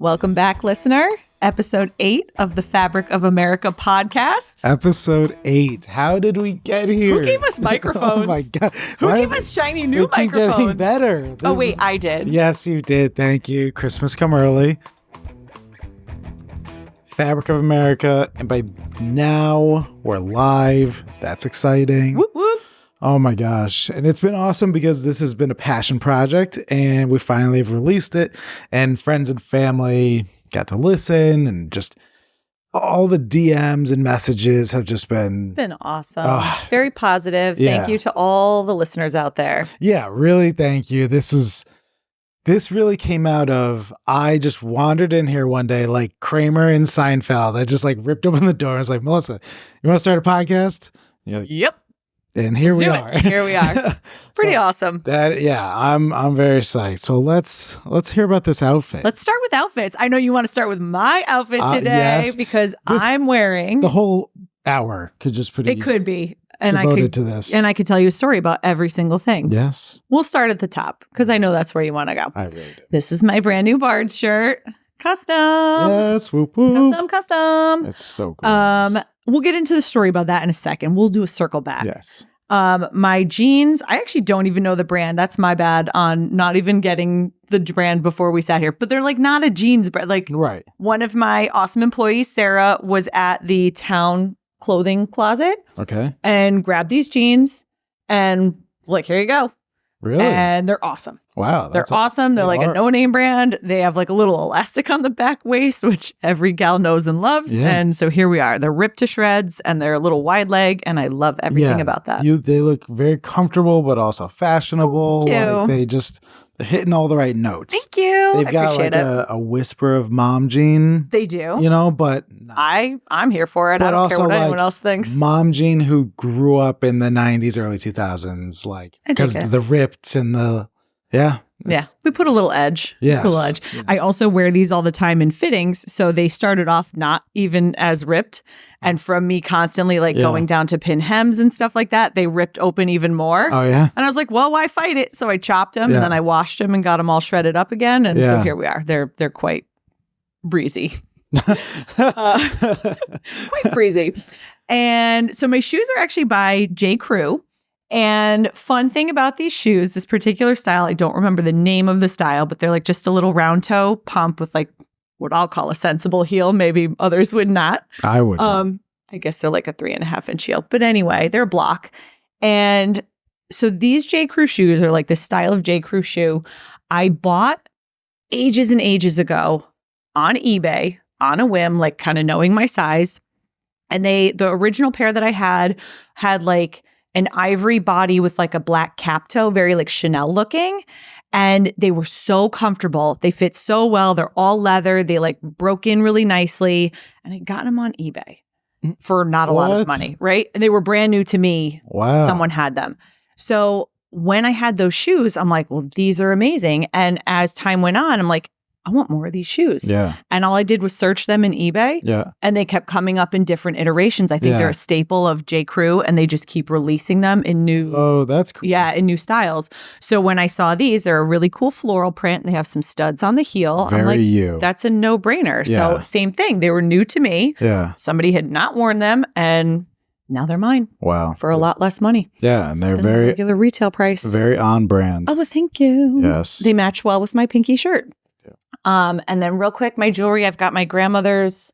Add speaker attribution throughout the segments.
Speaker 1: Welcome back, listener. Episode 8 of the Fabric of America podcast.
Speaker 2: Episode 8. How did we get here?
Speaker 1: Who gave us microphones?
Speaker 2: Oh my God.
Speaker 1: Who gave us shiny new
Speaker 2: keep
Speaker 1: microphones?
Speaker 2: Getting better.
Speaker 1: I did.
Speaker 2: Yes, you did. Thank you. Christmas come early. Fabric of America. And by now, we're live. That's exciting.
Speaker 1: Whoop, whoop.
Speaker 2: Oh my gosh. And it's been awesome because this has been a passion project and we finally have released it. And friends and family got to listen, and just all the DMs and messages have just been
Speaker 1: awesome. Very positive.
Speaker 2: Yeah.
Speaker 1: Thank you to all the listeners out there.
Speaker 2: Yeah, really. Thank you. This really came out of, I just wandered in here one day like Kramer in Seinfeld. I just like ripped open the door. I was like, Melissa, you want to start a podcast? And you're like,
Speaker 1: Yep.
Speaker 2: And here we are.
Speaker 1: Here we are. Pretty awesome.
Speaker 2: I'm very psyched. So let's hear about this outfit.
Speaker 1: Let's start with outfits. I know you want to start with my outfit today
Speaker 2: yes.
Speaker 1: because I'm wearing
Speaker 2: The whole hour could just pretty
Speaker 1: it could be. And
Speaker 2: devoted to this.
Speaker 1: And I could tell you a story about every single thing.
Speaker 2: Yes.
Speaker 1: We'll start at the top because I know that's where you want to go.
Speaker 2: I really do.
Speaker 1: This is my brand new Bard shirt. Custom.
Speaker 2: Yes. Whoop, whoop.
Speaker 1: Custom.
Speaker 2: It's so cool.
Speaker 1: We'll get into the story about that in a second. We'll do a circle back.
Speaker 2: Yes.
Speaker 1: My jeans, I actually don't even know the brand. That's my bad on not even getting the brand before we sat here. But they're like not a jeans brand. Like
Speaker 2: Right.
Speaker 1: One of my awesome employees, Sarah, was at the town clothing closet
Speaker 2: Okay.
Speaker 1: and grabbed these jeans and was like, here you go.
Speaker 2: Really?
Speaker 1: And they're awesome.
Speaker 2: Wow.
Speaker 1: They're awesome. They're like a no-name brand. They have like a little elastic on the back waist, which every gal knows and loves.
Speaker 2: Yeah.
Speaker 1: And so here we are. They're ripped to shreds and they're a little wide leg. And I love everything about that.
Speaker 2: They look very comfortable, but also fashionable.
Speaker 1: Thank you.
Speaker 2: Like they're hitting all the right notes.
Speaker 1: Thank you.
Speaker 2: They've
Speaker 1: I
Speaker 2: got
Speaker 1: appreciate
Speaker 2: like a whisper of mom jean.
Speaker 1: They do.
Speaker 2: But
Speaker 1: I'm here for it.
Speaker 2: But
Speaker 1: I don't care
Speaker 2: also,
Speaker 1: what anyone
Speaker 2: like,
Speaker 1: else thinks.
Speaker 2: mom jean who grew up in the 90s, early 2000s, like
Speaker 1: I dig
Speaker 2: because
Speaker 1: it.
Speaker 2: the ripped and the
Speaker 1: Yeah. We put a little edge.
Speaker 2: Yes.
Speaker 1: A little edge.
Speaker 2: Yeah.
Speaker 1: I also wear these all the time in fittings. So they started off not even as ripped. And from me constantly going down to pin hems and stuff like that, they ripped open even more.
Speaker 2: Oh yeah.
Speaker 1: And I was like, well, why fight it? So I chopped them and then I washed them and got them all shredded up again. And so here we are. They're quite breezy. Quite breezy. And so my shoes are actually by J. Crew. And fun thing about these shoes, this particular style, I don't remember the name of the style, but they're like just a little round toe pump with like what I'll call a sensible heel. Maybe others would not.
Speaker 2: I would.
Speaker 1: I guess they're like a 3.5 inch heel. But anyway, they're a block. And so these J. Crew shoes are like the style of J. Crew shoe I bought ages and ages ago on eBay on a whim, like kind of knowing my size. And the original pair that I had like an ivory body with like a black cap toe, very like Chanel looking. And they were so comfortable. They fit so well. They're all leather. They like broke in really nicely. And I got them on eBay for not a lot of money, right? And they were brand new to me.
Speaker 2: Wow.
Speaker 1: Someone had them. So when I had those shoes, I'm like, well, these are amazing. And as time went on, I'm like, I want more of these shoes.
Speaker 2: Yeah.
Speaker 1: And all I did was search them in eBay.
Speaker 2: Yeah.
Speaker 1: And they kept coming up in different iterations. I think they're a staple of J. Crew and they just keep releasing them in new.
Speaker 2: Oh, that's cool.
Speaker 1: Yeah, in new styles. So when I saw these, they're a really cool floral print. They have some studs on the heel.
Speaker 2: Very
Speaker 1: I'm like,
Speaker 2: you.
Speaker 1: that's a no-brainer.
Speaker 2: Yeah.
Speaker 1: So same thing. They were new to me.
Speaker 2: Yeah.
Speaker 1: Somebody had not worn them and now they're mine.
Speaker 2: Wow.
Speaker 1: For a lot less money.
Speaker 2: Yeah, and they're
Speaker 1: than the
Speaker 2: very
Speaker 1: regular retail price.
Speaker 2: very on brand.
Speaker 1: Oh, well, thank you.
Speaker 2: Yes.
Speaker 1: They match well with my pinky shirt. And then real quick, my jewelry, I've got my grandmother's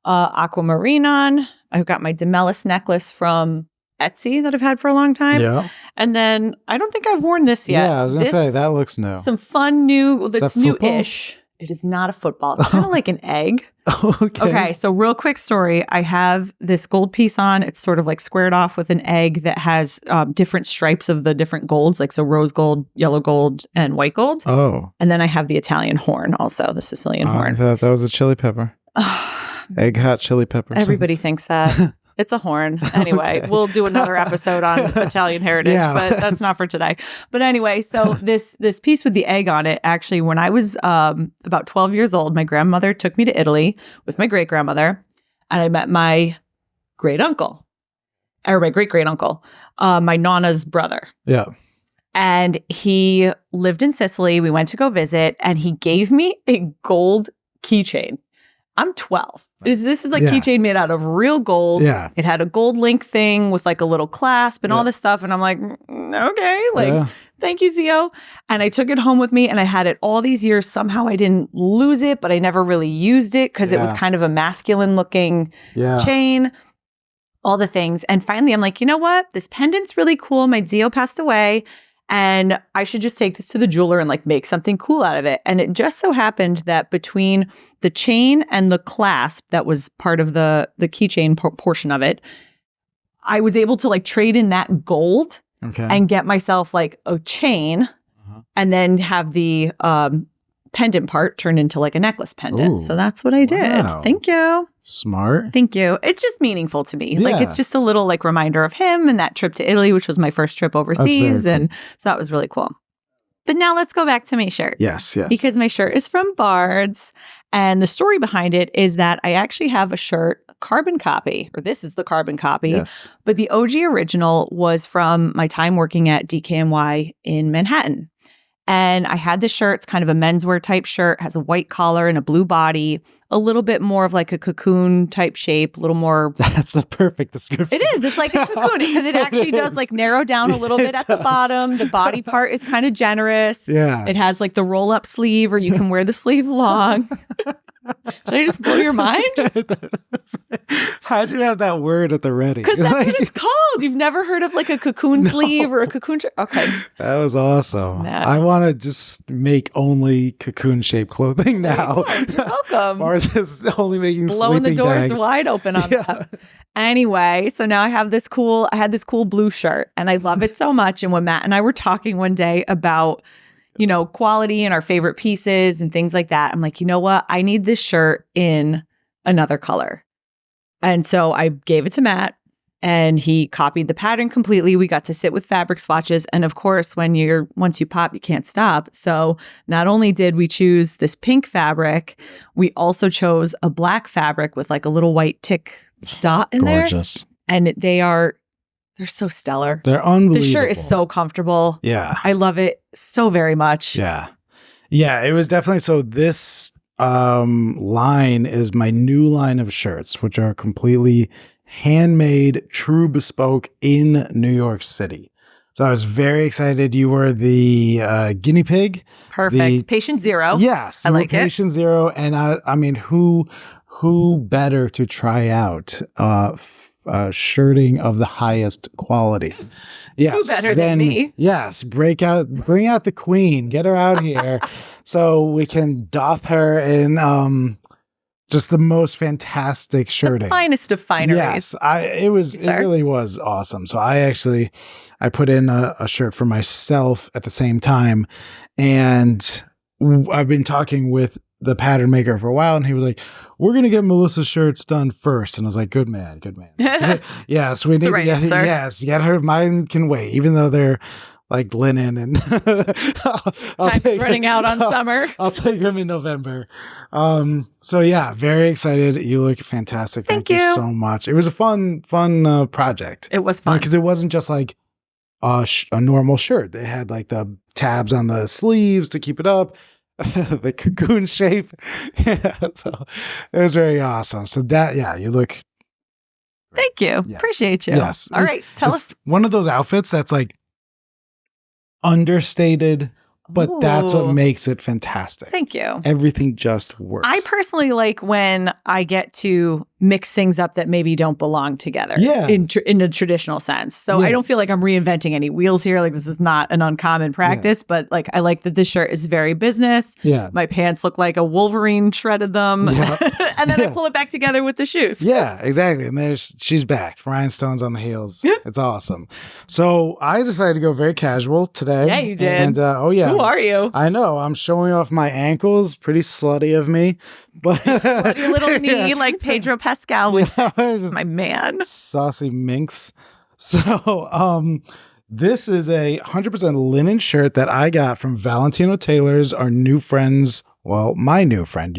Speaker 1: aquamarine on. I've got my Demelis necklace from Etsy that I've had for a long time.
Speaker 2: Yeah.
Speaker 1: And then I don't think I've worn this yet.
Speaker 2: Yeah, I was going to say, that looks new.
Speaker 1: Some fun new, that's
Speaker 2: that football?
Speaker 1: new-ish. It is not a football. It's kind of like an egg.
Speaker 2: Okay.
Speaker 1: Okay, so real quick story. I have this gold piece on. It's sort of like squared off with an egg that has different stripes of the different golds, like so rose gold, yellow gold, and white gold.
Speaker 2: Oh.
Speaker 1: And then I have the Italian horn also, the Sicilian
Speaker 2: I
Speaker 1: horn.
Speaker 2: thought that was a chili pepper. Egg hot chili peppers.
Speaker 1: Everybody thinks that. It's a horn. Anyway, we'll do another episode on Italian heritage, but that's not for today. But anyway, so this piece with the egg on it, actually, when I was about 12 years old, my grandmother took me to Italy with my great-grandmother, and I met my great-uncle, or my great-great-uncle, my Nana's brother.
Speaker 2: Yeah.
Speaker 1: And he lived in Sicily. We went to go visit, and he gave me a gold keychain. I'm 12. This is like
Speaker 2: Yeah.
Speaker 1: keychain made out of real gold.
Speaker 2: Yeah.
Speaker 1: It had a gold link thing with like a little clasp and all this stuff. And I'm like, okay, like, thank you, Zio. And I took it home with me and I had it all these years. Somehow I didn't lose it, but I never really used it because it was kind of a masculine looking chain, all the things. And finally, I'm like, you know what? This pendant's really cool. My Zio passed away. And I should just take this to the jeweler and like make something cool out of it. And it just so happened that between the chain and the clasp that was part of the keychain portion of it, I was able to like trade in that gold and get myself like a chain and then have the pendant part turned into like a necklace pendant.
Speaker 2: Ooh,
Speaker 1: so that's what I did.
Speaker 2: wow.
Speaker 1: Thank you.
Speaker 2: Smart.
Speaker 1: Thank you. It's just meaningful to me. Like it's just a little like reminder of him and that trip to Italy, which was my first trip overseas.
Speaker 2: Cool.
Speaker 1: And so that was really cool. But now let's go back to my shirt.
Speaker 2: Yes.
Speaker 1: Because my shirt is from Bard's. And the story behind it is that I actually have a shirt, carbon copy, or this is the carbon copy.
Speaker 2: Yes.
Speaker 1: But the OG original was from my time working at DKNY in Manhattan. And I had this shirt. It's kind of a menswear type shirt, has a white collar and a blue body, a little bit more of like a cocoon type shape, a little more.
Speaker 2: That's the perfect description.
Speaker 1: It is. It's like a cocoon because it actually does like narrow down a little bit at the bottom. The body part is kind of generous.
Speaker 2: Yeah.
Speaker 1: It has like the roll up sleeve or you can wear the sleeve long. Did I just blow your mind?
Speaker 2: How'd you have that word at the ready?
Speaker 1: Because that's what it's called. You've never heard of like a cocoon sleeve or a cocoon shirt? Okay.
Speaker 2: That was awesome. I want to just make only cocoon shaped clothing now.
Speaker 1: You're welcome.
Speaker 2: Ours is only making
Speaker 1: blowing the
Speaker 2: sleeping
Speaker 1: doors
Speaker 2: bags.
Speaker 1: wide open on that. Anyway, so now I had this cool blue shirt and I love it so much. And when Matt and I were talking one day about, you know, quality and our favorite pieces and things like that, I'm like, you know what? I need this shirt in another color. And so I gave it to Matt and he copied the pattern completely. We got to sit with fabric swatches. And of course, once you pop, you can't stop. So not only did we choose this pink fabric, we also chose a black fabric with like a little white tick dot in there.
Speaker 2: Gorgeous.
Speaker 1: And they're so stellar.
Speaker 2: They're unbelievable.
Speaker 1: The shirt is so comfortable.
Speaker 2: Yeah.
Speaker 1: I love it so very much.
Speaker 2: Yeah. Yeah, it was definitely so this line is my new line of shirts, which are completely handmade, true bespoke in New York City. So I was very excited. You were the guinea pig.
Speaker 1: Perfect. Patient zero.
Speaker 2: Yes.
Speaker 1: I like
Speaker 2: Patient zero. And I mean, who better to try out shirting of the highest quality? Yes.
Speaker 1: Who better than me?
Speaker 2: Yes. Bring out the queen. Get her out here so we can doff her in just the most fantastic shirting.
Speaker 1: The finest of fineries.
Speaker 2: Yes. It really was awesome. So I put in a shirt for myself at the same time. And I've been talking with the pattern maker for a while, and he was like, we're going to get Melissa's shirts done first. And I was like, good man. Yes, we need to get her. Mine can wait, even though they're like linen and
Speaker 1: Time's running out on summer.
Speaker 2: I'll take them in November. So yeah, very excited. You look fantastic. Thank you so much. It was a fun project.
Speaker 1: It was fun.
Speaker 2: Because it wasn't just like a normal shirt. They had like the tabs on the sleeves to keep it up. The cocoon shape. Yeah, so it was very awesome. So you look great.
Speaker 1: Thank you.
Speaker 2: Yes.
Speaker 1: Appreciate you.
Speaker 2: Yes.
Speaker 1: All right. Tell us.
Speaker 2: One of those outfits that's like understated, but that's what makes it fantastic.
Speaker 1: Thank you.
Speaker 2: Everything just works.
Speaker 1: I personally like when I get to mix things up that maybe don't belong together in a traditional sense. So I don't feel like I'm reinventing any wheels here. Like this is not an uncommon practice, but like I like that this shirt is very business.
Speaker 2: Yeah.
Speaker 1: My pants look like a Wolverine shredded them. Yeah. And then I pull it back together with the shoes.
Speaker 2: Yeah, exactly. And she's back. Rhinestones on the heels. It's awesome. So I decided to go very casual today.
Speaker 1: Yeah, you did.
Speaker 2: And who
Speaker 1: are you?
Speaker 2: I know. I'm showing off my ankles. Pretty slutty of me. But
Speaker 1: slutty little knee like Pedro Pascal with my man.
Speaker 2: Saucy minx. So this is a 100% linen shirt that I got from Valentino Taylor's, our new friends. Well, my new friend,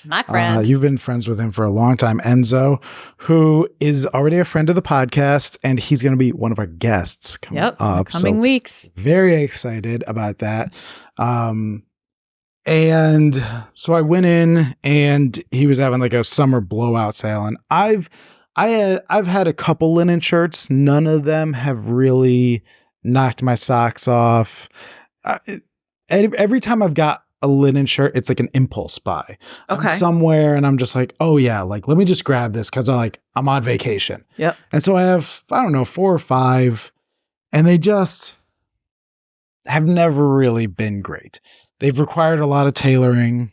Speaker 1: my friend.
Speaker 2: You've been friends with him for a long time, Enzo, who is already a friend of the podcast, and he's going to be one of our guests coming up.
Speaker 1: Coming weeks.
Speaker 2: Very excited about that. And so I went in and he was having like a summer blowout sale. And I've had a couple linen shirts. None of them have really knocked my socks off. Every time I've got a linen shirt, it's like an impulse buy.
Speaker 1: Okay.
Speaker 2: I'm somewhere and I'm just like, oh yeah, like let me just grab this because I'm on vacation.
Speaker 1: Yep.
Speaker 2: And so I have, I don't know, 4 or 5, and they just have never really been great. They've required a lot of tailoring.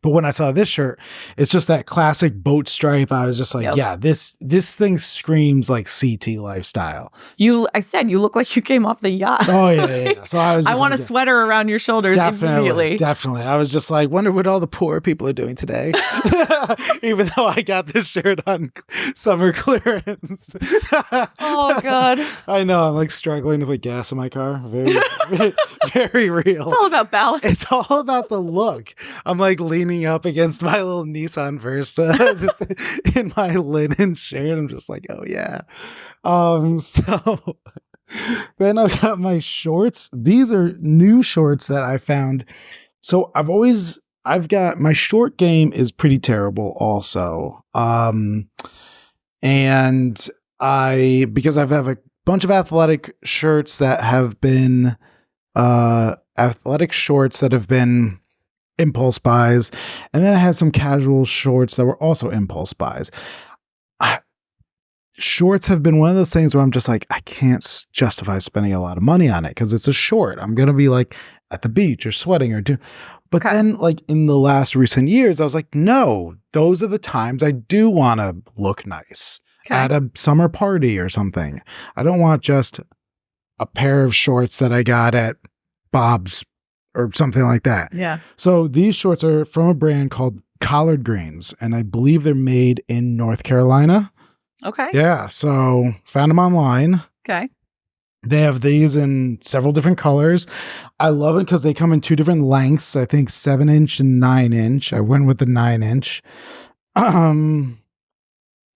Speaker 2: But when I saw this shirt, it's just that classic boat stripe. I was just like, yeah, this thing screams like CT lifestyle.
Speaker 1: I said you look like you came off the yacht.
Speaker 2: Oh yeah. So I was just
Speaker 1: I want a sweater around your shoulders immediately.
Speaker 2: Definitely. I was just like, wonder what all the poor people are doing today. Even though I got this shirt on summer clearance.
Speaker 1: Oh God.
Speaker 2: I know. I'm like struggling to put gas in my car. Very, very real.
Speaker 1: It's all about balance.
Speaker 2: It's all about the look. I'm like leaning up against my little Nissan Versa, just in my linen shirt. I'm just like, oh yeah. So then I got my shorts. These are new shorts that I found. So I've got my short game is pretty terrible also. And because I have a bunch of athletic shirts that have been athletic shorts that have been impulse buys, and then I had some casual shorts that were also impulse buys. Shorts have been one of those things where I'm just like, I can't justify spending a lot of money on it because it's a short. I'm gonna be like at the beach or sweating or do. But then, like in the last recent years, I was like, no, those are the times I do want to look nice at a summer party or something. I don't want just a pair of shorts that I got at Bob's or something like that.
Speaker 1: Yeah. So
Speaker 2: these shorts are from a brand called Collard Greens, and I believe they're made in North Carolina.
Speaker 1: Okay.
Speaker 2: Yeah. So found them online.
Speaker 1: Okay.
Speaker 2: They have these in several different colors. I love it because they come in 2 different lengths. I think 7-inch and 9-inch. I went with the 9-inch.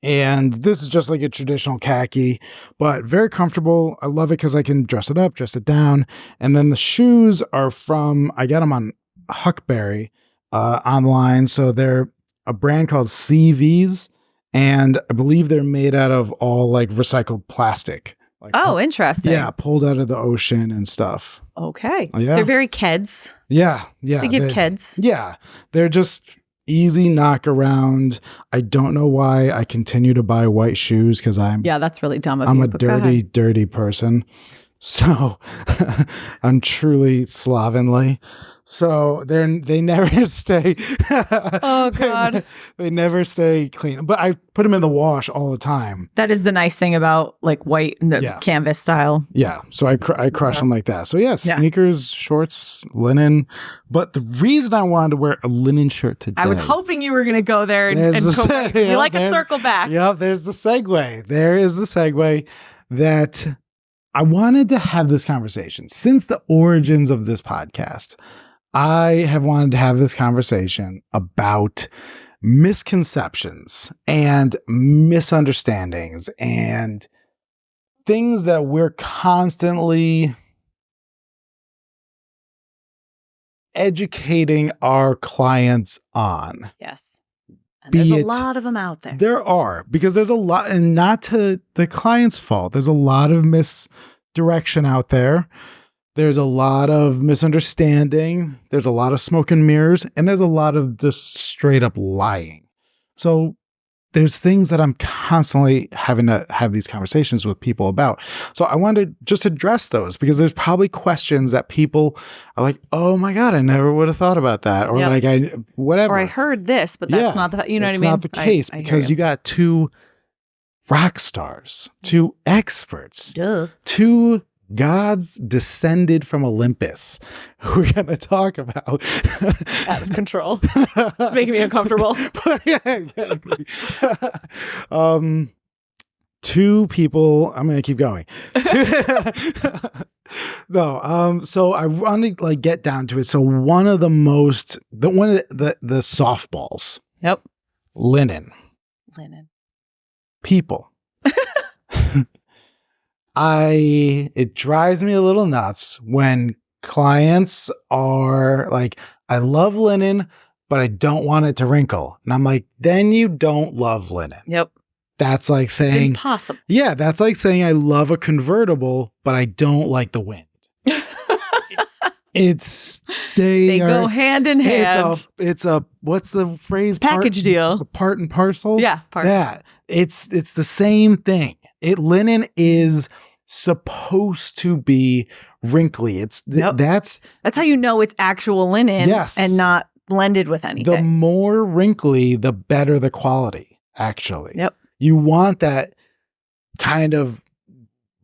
Speaker 2: And this is just like a traditional khaki, but very comfortable. I love it because I can dress it up, dress it down. And then the shoes are I got them on Huckberry online. So they're a brand called CVs. And I believe they're made out of all like recycled plastic. Like,
Speaker 1: interesting.
Speaker 2: Yeah, pulled out of the ocean and stuff.
Speaker 1: Okay.
Speaker 2: Yeah.
Speaker 1: They're very kids.
Speaker 2: Yeah.
Speaker 1: They give kids.
Speaker 2: Yeah. They're just easy knock around. I don't know why I continue to buy white shoes because
Speaker 1: that's really dumb of
Speaker 2: I'm
Speaker 1: you,
Speaker 2: a dirty person. So I'm truly slovenly. So they never stay.
Speaker 1: Oh God.
Speaker 2: They never stay clean. But I put them in the wash all the time.
Speaker 1: That is the nice thing about like white and the canvas style.
Speaker 2: Yeah. So I crush them like that. So sneakers, shorts, linen. But the reason I wanted to wear a linen shirt today.
Speaker 1: I was hoping you were going to go there and go. You like a circle back.
Speaker 2: Yep. There's the segue. There is the segue that I wanted to have this conversation since the origins of this podcast. I have wanted to have this conversation about misconceptions and misunderstandings and things that we're constantly educating our clients on.
Speaker 1: Yes. And there's a lot of them out there.
Speaker 2: There are, because there's a lot, and not to the client's fault. There's a lot of misdirection out there. There's a lot of misunderstanding. There's a lot of smoke and mirrors, and there's a lot of just straight up lying. So there's things that I'm constantly having to have these conversations with people about. So I wanted to just address those because there's probably questions that people are like, oh my God, I never would have thought about that. Or whatever.
Speaker 1: Or I heard this, but that's not the, what I mean?
Speaker 2: It's not the case because you got 2 rock stars, 2 experts, 2 gods descended from Olympus who we're going to talk about.
Speaker 1: Out of control. Making me uncomfortable.
Speaker 2: Yeah, exactly. 2 people, I'm going to keep going. No, so I want to get down to it. So one of the softballs.
Speaker 1: Yep.
Speaker 2: Linen. People. It drives me a little nuts when clients are like, I love linen, but I don't want it to wrinkle. And I'm like, then you don't love linen.
Speaker 1: Yep.
Speaker 2: That's like
Speaker 1: It's
Speaker 2: saying,
Speaker 1: impossible.
Speaker 2: yeah, that's like saying I love a convertible, but I don't like the wind. They
Speaker 1: go hand in hand.
Speaker 2: It's a what's the phrase?
Speaker 1: Package deal.
Speaker 2: Part and parcel.
Speaker 1: Yeah,
Speaker 2: That it's the same thing. Linen is supposed to be wrinkly. That's
Speaker 1: how you know it's actual linen.
Speaker 2: Yes.
Speaker 1: And not blended with anything.
Speaker 2: The more wrinkly, the better the quality. Actually.
Speaker 1: Yep.
Speaker 2: You want that kind of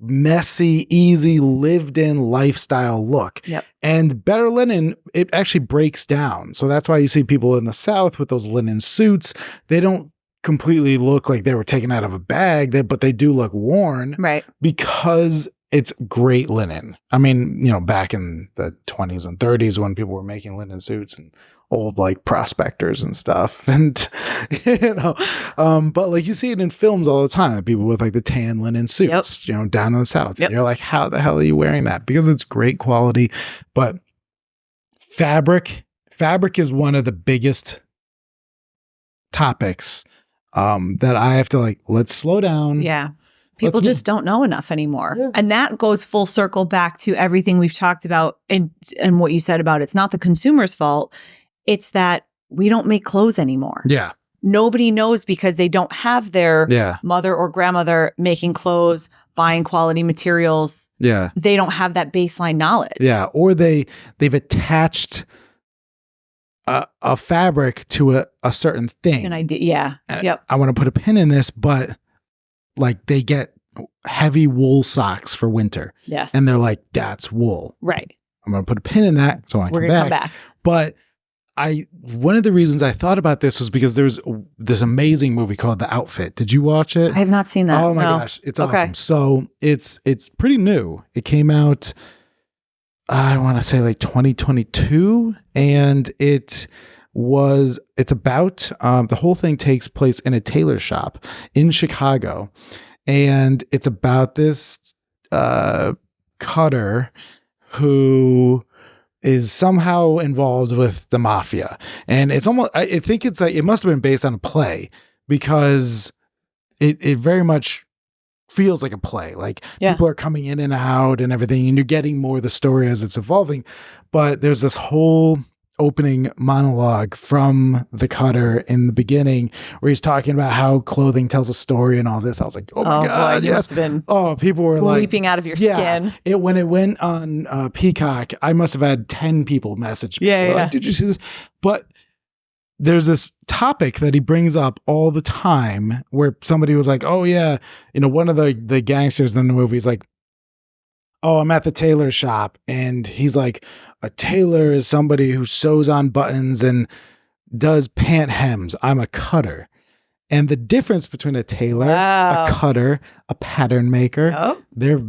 Speaker 2: messy, easy, lived-in lifestyle look.
Speaker 1: Yep.
Speaker 2: And better linen, it actually breaks down. So that's why you see people in the South with those linen suits. They don't completely look like they were taken out of a bag, but they do look worn.
Speaker 1: Right.
Speaker 2: Because it's great linen. I mean, back in the 20s and 30s when people were making linen suits and old like prospectors and stuff. And, but like you see it in films all the time, people with like the tan linen suits, down in the South.
Speaker 1: Yep.
Speaker 2: And you're like, how the hell are you wearing that? Because it's great quality. But fabric is one of the biggest topics that I have to like, let's slow down.
Speaker 1: Yeah. People just don't know enough anymore. Yeah. And that goes full circle back to everything we've talked about and what you said about it's not the consumer's fault. It's that we don't make clothes anymore.
Speaker 2: Yeah.
Speaker 1: Nobody knows because they don't have their mother or grandmother making clothes, buying quality materials.
Speaker 2: Yeah.
Speaker 1: They don't have that baseline knowledge.
Speaker 2: Yeah. Or they've attached a fabric to a certain thing.
Speaker 1: An idea. Yeah.
Speaker 2: And
Speaker 1: yep.
Speaker 2: I want to put a pin in this, but like they get heavy wool socks for winter.
Speaker 1: Yes.
Speaker 2: And they're like, that's wool.
Speaker 1: Right.
Speaker 2: I'm going to put a pin in that. So we're going to come back. But one of the reasons I thought about this was because there's this amazing movie called The Outfit. Did you watch it?
Speaker 1: I have not seen that.
Speaker 2: Oh my gosh. It's awesome. So it's pretty new. It came out, I want to say like 2022. And it's about, the whole thing takes place in a tailor shop in Chicago. And it's about this cutter who is somehow involved with the mafia. And it's almost, I think it's like, it must have been based on a play because it very much feels like a play. Like people are coming in and out and everything, and you're getting more of the story as it's evolving. But there's this whole opening monologue from the cutter in the beginning where he's talking about how clothing tells a story and all this. I was like, oh my God.
Speaker 1: Boy, you must have been
Speaker 2: people were like
Speaker 1: leaping out of your skin.
Speaker 2: When it went on Peacock, I must have had 10 people message me. Like, did you see this? But there's this topic that he brings up all the time where somebody was like, oh yeah, one of the gangsters in the movie is like, oh, I'm at the tailor shop. And he's like, a tailor is somebody who sews on buttons and does pant hems. I'm a cutter. And the difference between a tailor, a cutter, a pattern maker, they're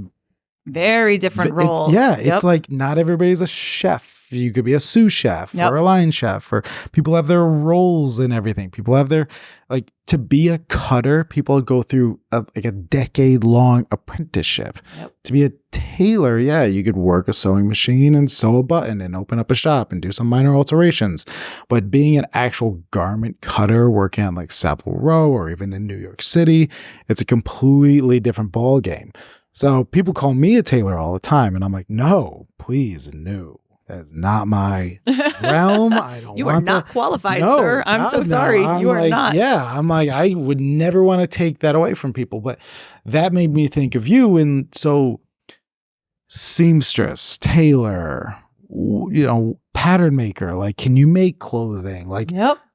Speaker 1: very different roles.
Speaker 2: It's like not everybody's a chef. You could be a sous chef or a line chef, or people have their roles and everything. People have their, like, to be a cutter, people go through a decade-long apprenticeship. To be a tailor, you could work a sewing machine and sew a button and open up a shop and do some minor alterations. But being an actual garment cutter, working on like Savile Row or even in New York City, it's a completely different ball game. So people call me a tailor all the time, and I'm like, no, please, no. That's not my realm. I don't
Speaker 1: You
Speaker 2: want
Speaker 1: are not
Speaker 2: that.
Speaker 1: qualified,
Speaker 2: No,
Speaker 1: sir. I'm so sorry.
Speaker 2: I'm
Speaker 1: you are
Speaker 2: like,
Speaker 1: not.
Speaker 2: Yeah, I'm like, I would never want to take that away from people. But that made me think of you. And so seamstress, tailor, pattern maker, like, can you make clothing? Like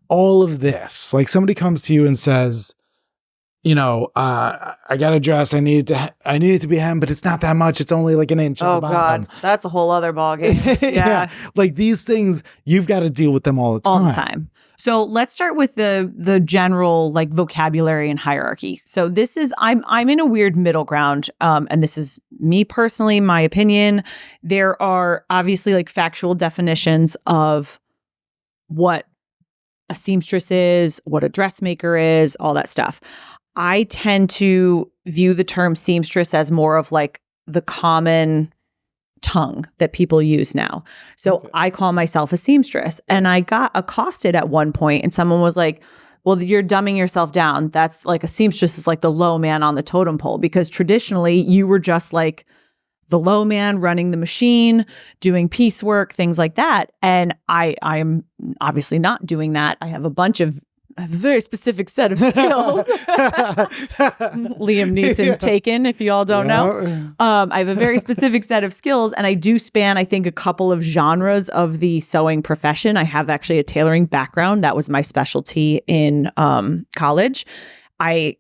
Speaker 2: all of this, like somebody comes to you and says, I got a dress. I need it to be hem, but it's not that much. It's only like an inch.
Speaker 1: Oh God, that's a whole other ballgame. Yeah.
Speaker 2: Like these things, you've got to deal with them all the time.
Speaker 1: All the time. So let's start with the general like vocabulary and hierarchy. So this is I'm in a weird middle ground, and this is me personally, my opinion. There are obviously like factual definitions of what a seamstress is, what a dressmaker is, all that stuff. I tend to view the term seamstress as more of like the common tongue that people use now. So I call myself a seamstress, and I got accosted at one point, and someone was like, well, you're dumbing yourself down. That's like a seamstress is like the low man on the totem pole, because traditionally you were just like the low man running the machine, doing piecework, things like that. And I am obviously not doing that. I have a very specific set of skills. Liam Neeson taken, if you all don't know. I have a very specific set of skills, and I do span, I think, a couple of genres of the sewing profession. I have actually a tailoring background. That was my specialty in college. I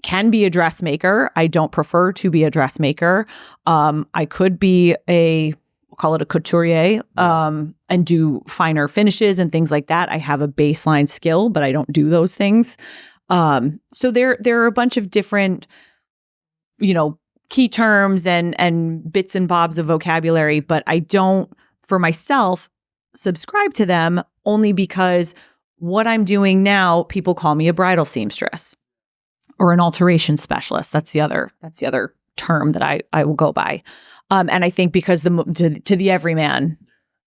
Speaker 1: can be a dressmaker. I don't prefer to be a dressmaker. I could be we'll call it a couturier, and do finer finishes and things like that. I have a baseline skill, but I don't do those things. So there are a bunch of different, key terms and bits and bobs of vocabulary, but I don't, for myself, subscribe to them, only because what I'm doing now, people call me a bridal seamstress or an alteration specialist. That's the other term that I will go by. And I think because to the everyman,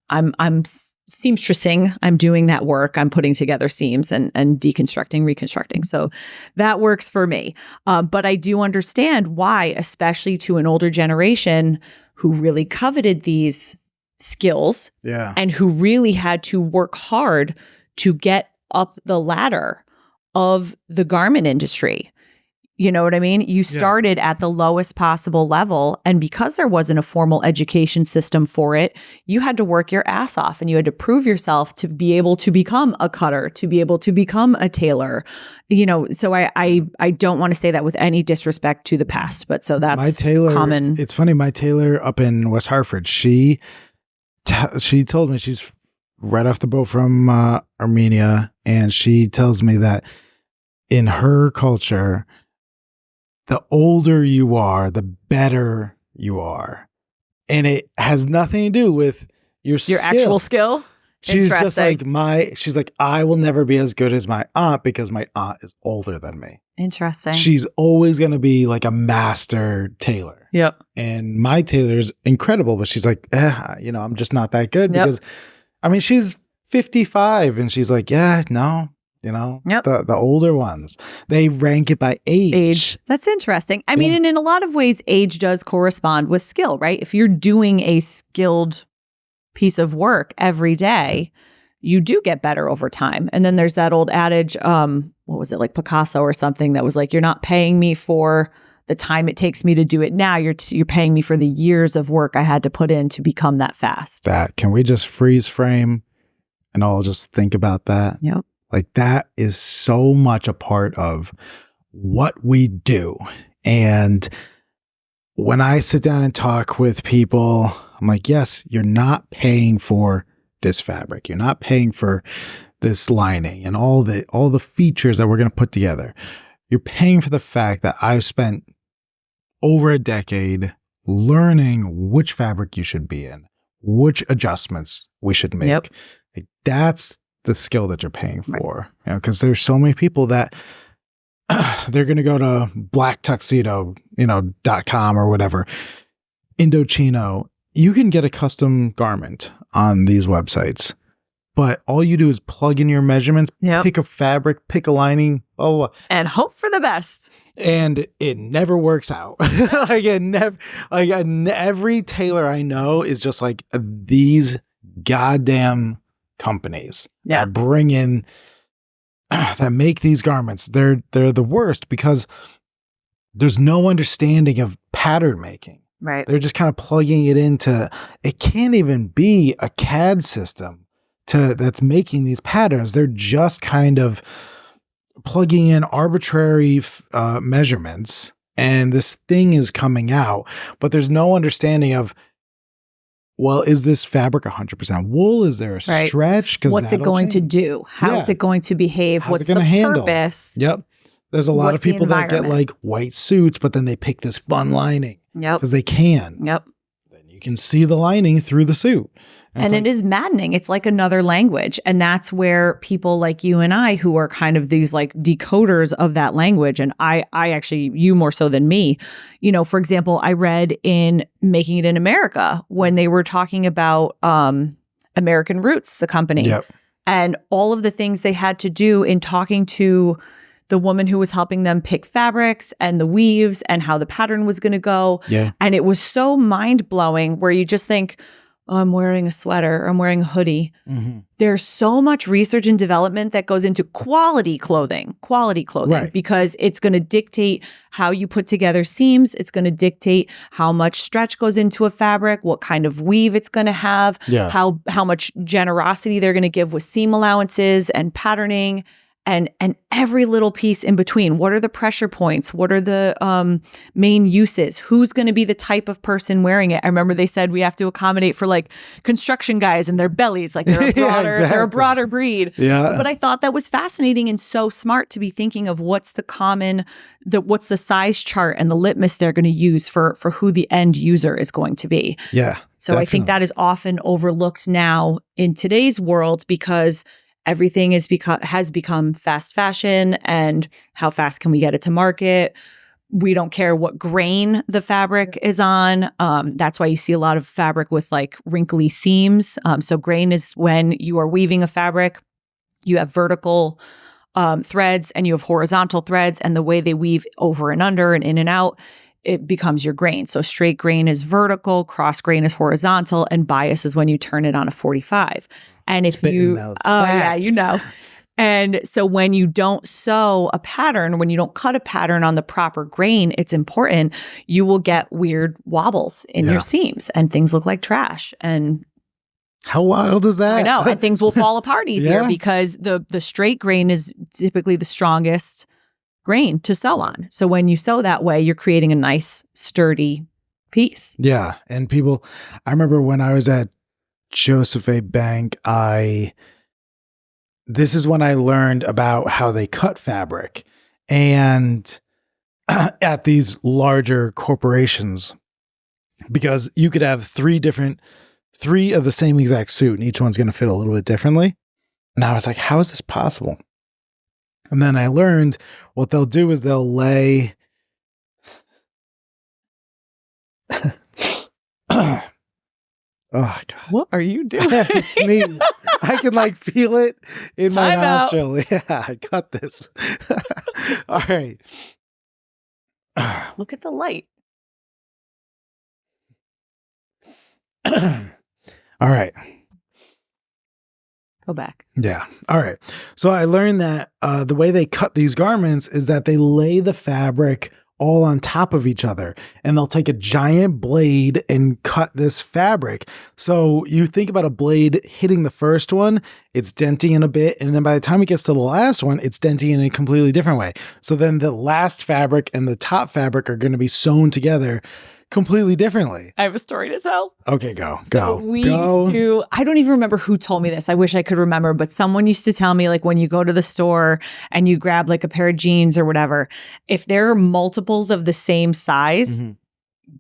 Speaker 1: I'm seamstressing, I'm doing that work, I'm putting together seams and deconstructing, reconstructing. So that works for me. But I do understand why, especially to an older generation who really coveted these skills, and who really had to work hard to get up the ladder of the garment industry. You know what I mean? You started at the lowest possible level, and because there wasn't a formal education system for it, you had to work your ass off, and you had to prove yourself to be able to become a cutter, to be able to become a tailor. So I don't want to say that with any disrespect to the past, but so that's
Speaker 2: my tailor,
Speaker 1: common.
Speaker 2: It's funny, my tailor up in West Hartford, she told me, she's right off the boat from Armenia, and she tells me that in her culture, the older you are, the better you are. And it has nothing to do with your
Speaker 1: actual skill.
Speaker 2: She's just like she's like, I will never be as good as my aunt because my aunt is older than me.
Speaker 1: Interesting.
Speaker 2: She's always going to be like a master tailor.
Speaker 1: Yep.
Speaker 2: And my tailor's incredible, but she's like, I'm just not that good because, she's 55 and she's like, no. The older ones, they rank it by age.
Speaker 1: That's interesting. I mean, and in a lot of ways, age does correspond with skill, right? If you're doing a skilled piece of work every day, you do get better over time. And then there's that old adage, what was it, like Picasso or something, that was like, you're not paying me for the time it takes me to do it now. You're paying me for the years of work I had to put in to become that fast.
Speaker 2: Can we just freeze frame and I'll just think about that?
Speaker 1: Yep.
Speaker 2: Like that is so much a part of what we do. And when I sit down and talk with people, I'm like, yes, you're not paying for this fabric. You're not paying for this lining and all the features that we're going to put together. You're paying for the fact that I've spent over a decade learning which fabric you should be in, which adjustments we should make.
Speaker 1: Yep.
Speaker 2: Like that's the skill that you're paying for, because there's so many people that they're going to go to blacktuxedo.com or whatever, Indochino. You can get a custom garment on these websites, but all you do is plug in your measurements, pick a fabric, pick a lining,
Speaker 1: and hope for the best.
Speaker 2: And it never works out. Every tailor I know is just like these goddamn companies that bring in that make these garments. They're the worst because there's no understanding of pattern making.
Speaker 1: Right.
Speaker 2: They're just kind of plugging it into, it can't even be a CAD system that's making these patterns. They're just kind of plugging in arbitrary measurements, and this thing is coming out, but there's no understanding of, well, is this fabric 100% wool? Is there a stretch?
Speaker 1: What's it going to do? How's it going to behave? What's the purpose?
Speaker 2: Yep. There's a lot of people that get like white suits, but then they pick this fun lining.
Speaker 1: Yep.
Speaker 2: Because they can.
Speaker 1: Yep.
Speaker 2: Then You can see the lining through the suit.
Speaker 1: And it is maddening. It's like another language. And that's where people like you and I, who are kind of these like decoders of that language, and I actually, you more so than me, you know, for example, I read in Making It in America when they were talking about American Roots, the company,
Speaker 2: Yep.
Speaker 1: and all of the things they had to do in talking to the woman who was helping them pick fabrics and the weaves and how the pattern was going to go.
Speaker 2: Yeah.
Speaker 1: And it was so mind blowing where you just think, oh, I'm wearing a sweater, or I'm wearing a hoodie.
Speaker 2: Mm-hmm.
Speaker 1: There's so much research and development that goes into quality clothing,
Speaker 2: Right.
Speaker 1: because it's going to dictate how you put together seams. It's going to dictate how much stretch goes into a fabric, what kind of weave it's going to have,
Speaker 2: Yeah.
Speaker 1: how much generosity they're going to give with seam allowances and patterning. And every little piece in between. What are the pressure points? What are the main uses? Who's going to be the type of person wearing it? I remember they said we have to accommodate for like construction guys and their bellies, like they're a broader,
Speaker 2: exactly.
Speaker 1: they're a broader breed.
Speaker 2: Yeah.
Speaker 1: But I thought that was fascinating and so smart to be thinking of what's the size chart and the litmus they're going to use for who the end user is going to be.
Speaker 2: Yeah.
Speaker 1: So I think that is often overlooked now in today's world because everything has become fast fashion, and how fast can we get it to market? We don't care what grain the fabric is on. That's why you see a lot of fabric with like wrinkly seams. So grain is when you are weaving a fabric, you have vertical threads and you have horizontal threads, and the way they weave over and under and in and out, it becomes your grain. So straight grain is vertical, cross grain is horizontal, and bias is when you turn it on a 45. And if And so when you don't sew a pattern, when you don't cut a pattern on the proper grain, it's important, you will get weird wobbles in your seams and things look like trash. And
Speaker 2: how wild is that?
Speaker 1: I know. And things will fall apart easier because the straight grain is typically the strongest grain to sew on. So when you sew that way, you're creating a nice, sturdy piece.
Speaker 2: Yeah. And I remember when I was at Joseph A. Bank, this is when I learned about how they cut fabric, and at these larger corporations, because you could have three of the same exact suit, and each one's going to fit a little bit differently. And I was like, how is this possible? And then I learned what they'll do is they'll lay oh God.
Speaker 1: What are you doing?
Speaker 2: I have to sneeze. I can like feel it in my
Speaker 1: Time out.
Speaker 2: nostril. Yeah, I got this. All right.
Speaker 1: Look at the light.
Speaker 2: All right.
Speaker 1: Go back.
Speaker 2: Yeah. All right. So I learned that the way they cut these garments is that they lay the fabric all on top of each other, and they'll take a giant blade and cut this fabric. So you think about a blade hitting the first one, it's denting in a bit, and then by the time it gets to the last one, it's denting in a completely different way. So then the last fabric and the top fabric are going to be sewn together completely differently.
Speaker 1: I have a story to tell.
Speaker 2: Okay, go.
Speaker 1: Used to, I don't even remember who told me this. I wish I could remember, but someone used to tell me, like, when you go to the store and you grab like a pair of jeans or whatever, if there are multiples of the same size,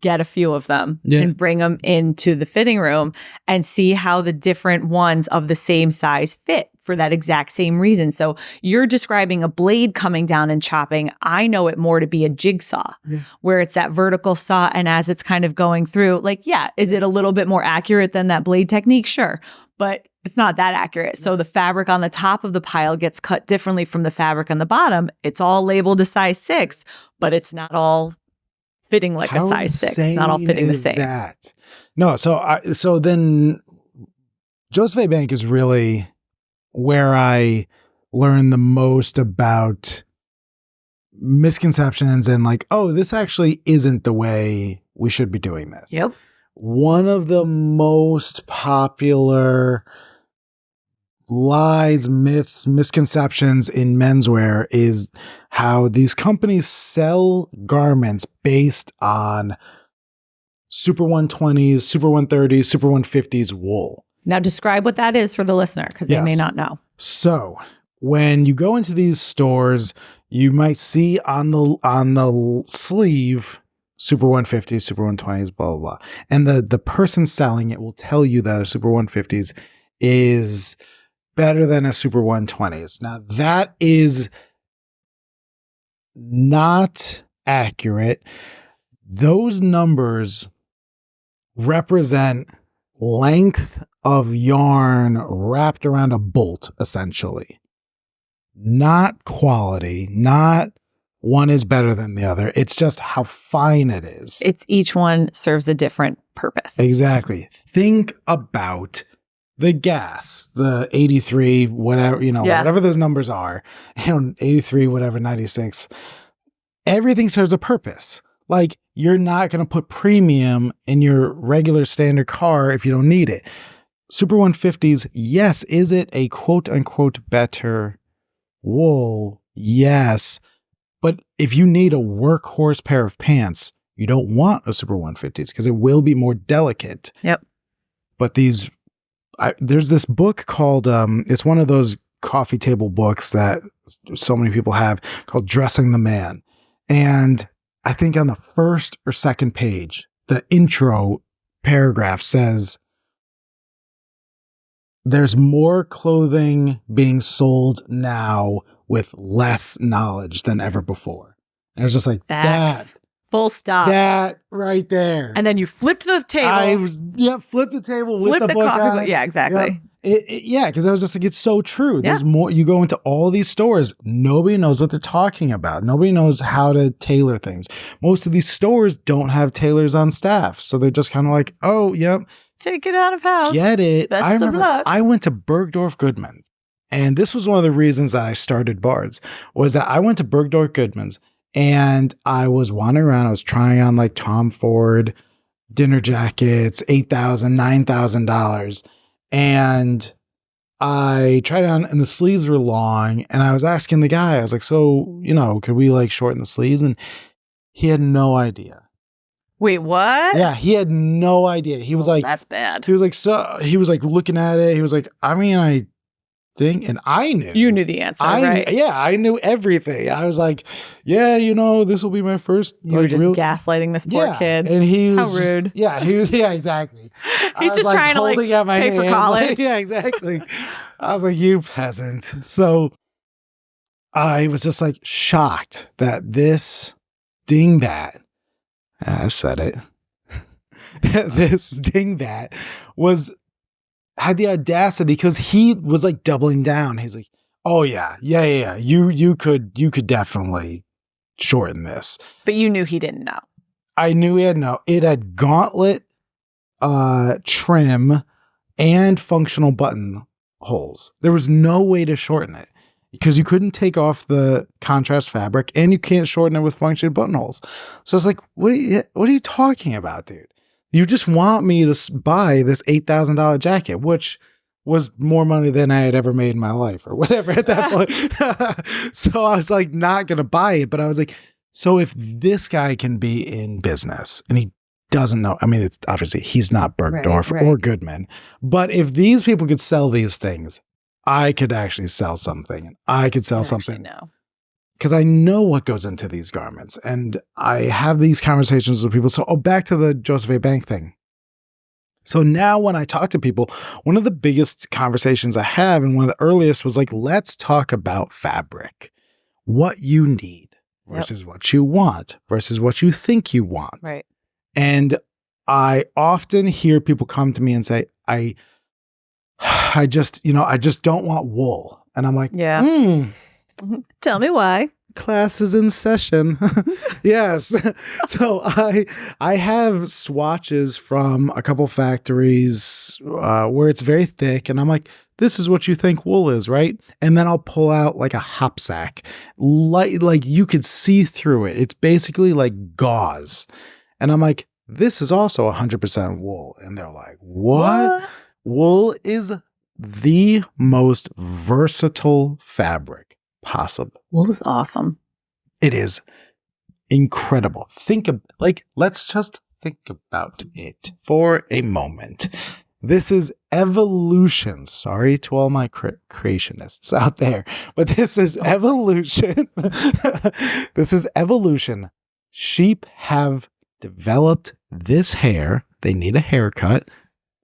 Speaker 1: get a few of them and bring them into the fitting room and see how the different ones of the same size fit for that exact same reason. So you're describing a blade coming down and chopping. I know it more to be a jigsaw where it's that vertical saw. And as it's kind of going through, like, is it a little bit more accurate than that blade technique? Sure. But it's not that accurate. So the fabric on the top of the pile gets cut differently from the fabric on the bottom. It's all labeled a size 6, but it's not all fitting like a size 6. It's not all fitting the same.
Speaker 2: That? No, so then Joseph A. Bank is really where I learned the most about misconceptions and like, oh, this actually isn't the way we should be doing this.
Speaker 1: Yep.
Speaker 2: One of the most popular lies, myths, misconceptions in menswear is how these companies sell garments based on Super 120s, Super 130s, Super 150s wool.
Speaker 1: Now describe what that is for the listener, because they may not know.
Speaker 2: So when you go into these stores, you might see on the sleeve Super 150s, Super 120s, blah, blah, blah. And the person selling it will tell you that a Super 150s is better than a Super 120s. Now, that is not accurate. Those numbers represent length of yarn wrapped around a bolt, essentially. Not quality, not one is better than the other. It's just how fine it is.
Speaker 1: It's each one serves a different purpose.
Speaker 2: Exactly. Think about the gas, the 83, whatever, whatever those numbers are, 83, whatever, 96. Everything serves a purpose. Like, you're not going to put premium in your regular standard car if you don't need it. Super 150s, yes. Is it a quote unquote better wool? Yes. But if you need a workhorse pair of pants, you don't want a Super 150s because it will be more delicate.
Speaker 1: Yep.
Speaker 2: But there's this book called, it's one of those coffee table books that so many people have, called Dressing the Man. And I think on the first or second page, the intro paragraph says, there's more clothing being sold now with less knowledge than ever before. And it was just like,
Speaker 1: Facts.
Speaker 2: that.
Speaker 1: Full stop.
Speaker 2: That right there.
Speaker 1: And then you flipped the table.
Speaker 2: Flipped the table
Speaker 1: Flip
Speaker 2: with the book on it.
Speaker 1: Yeah, exactly.
Speaker 2: Yeah, because I was just like, it's so true. There's more. You go into all these stores, nobody knows what they're talking about. Nobody knows how to tailor things. Most of these stores don't have tailors on staff. So they're just kind of like, oh, yep.
Speaker 1: Take it out of house.
Speaker 2: Get it.
Speaker 1: Best of luck.
Speaker 2: I went to Bergdorf Goodman. And this was one of the reasons that I started Bards, was that I went to Bergdorf Goodman's and I was wandering around. I was trying on like Tom Ford dinner jackets, $8,000, $9,000. And I tried it on and the sleeves were long. And I was asking the guy, I was like, so, could we like shorten the sleeves? And he had no idea.
Speaker 1: Wait, what?
Speaker 2: Yeah, he had no idea. He was like,
Speaker 1: that's bad.
Speaker 2: He was like looking at it. He was like, I think, and I knew.
Speaker 1: You knew the answer, right?
Speaker 2: I knew everything. I was like, this will be my first.
Speaker 1: You were just gaslighting this poor kid.
Speaker 2: And he was
Speaker 1: how rude.
Speaker 2: Exactly.
Speaker 1: He's just trying to like pay for college.
Speaker 2: Yeah, exactly. I was like, you peasant. So I was just like shocked that this dingbat, I said it, this dingbat had the audacity, because he was like doubling down. He's like, oh yeah. You could definitely shorten this.
Speaker 1: But you knew he didn't know.
Speaker 2: I knew he had no. It had gauntlet trim and functional button holes. There was no way to shorten it because you couldn't take off the contrast fabric and you can't shorten it with functional buttonholes. So it's like, what are you talking about, dude? You just want me to buy this $8,000 jacket, which was more money than I had ever made in my life or whatever at that point. So I was like, not going to buy it. But I was like, so if this guy can be in business and he doesn't know, I mean, it's obviously he's not Bergdorf or Goodman, but if these people could sell these things, I could actually sell something. I could sell something.
Speaker 1: No.
Speaker 2: Because I know what goes into these garments. And I have these conversations with people. So, back to the Joseph A. Bank thing. So now when I talk to people, one of the biggest conversations I have, and one of the earliest, was like, let's talk about fabric. What you need versus what you want versus what you think you want.
Speaker 1: Right.
Speaker 2: And I often hear people come to me and say, I just don't want wool. And I'm like,
Speaker 1: Tell me why.
Speaker 2: Class is in session. Yes. So I have swatches from a couple factories where it's very thick, and I'm like, this is what you think wool is, right? And then I'll pull out like a hop sack. Like you could see through it. It's basically like gauze. And I'm like, this is also 100% wool. And they're like, what? Wool is the most versatile fabric possible.
Speaker 1: Wool is awesome.
Speaker 2: It is incredible. Let's just think about it for a moment. This is evolution. Sorry to all my creationists out there, but this is evolution. This is evolution. Sheep have developed this hair. They need a haircut.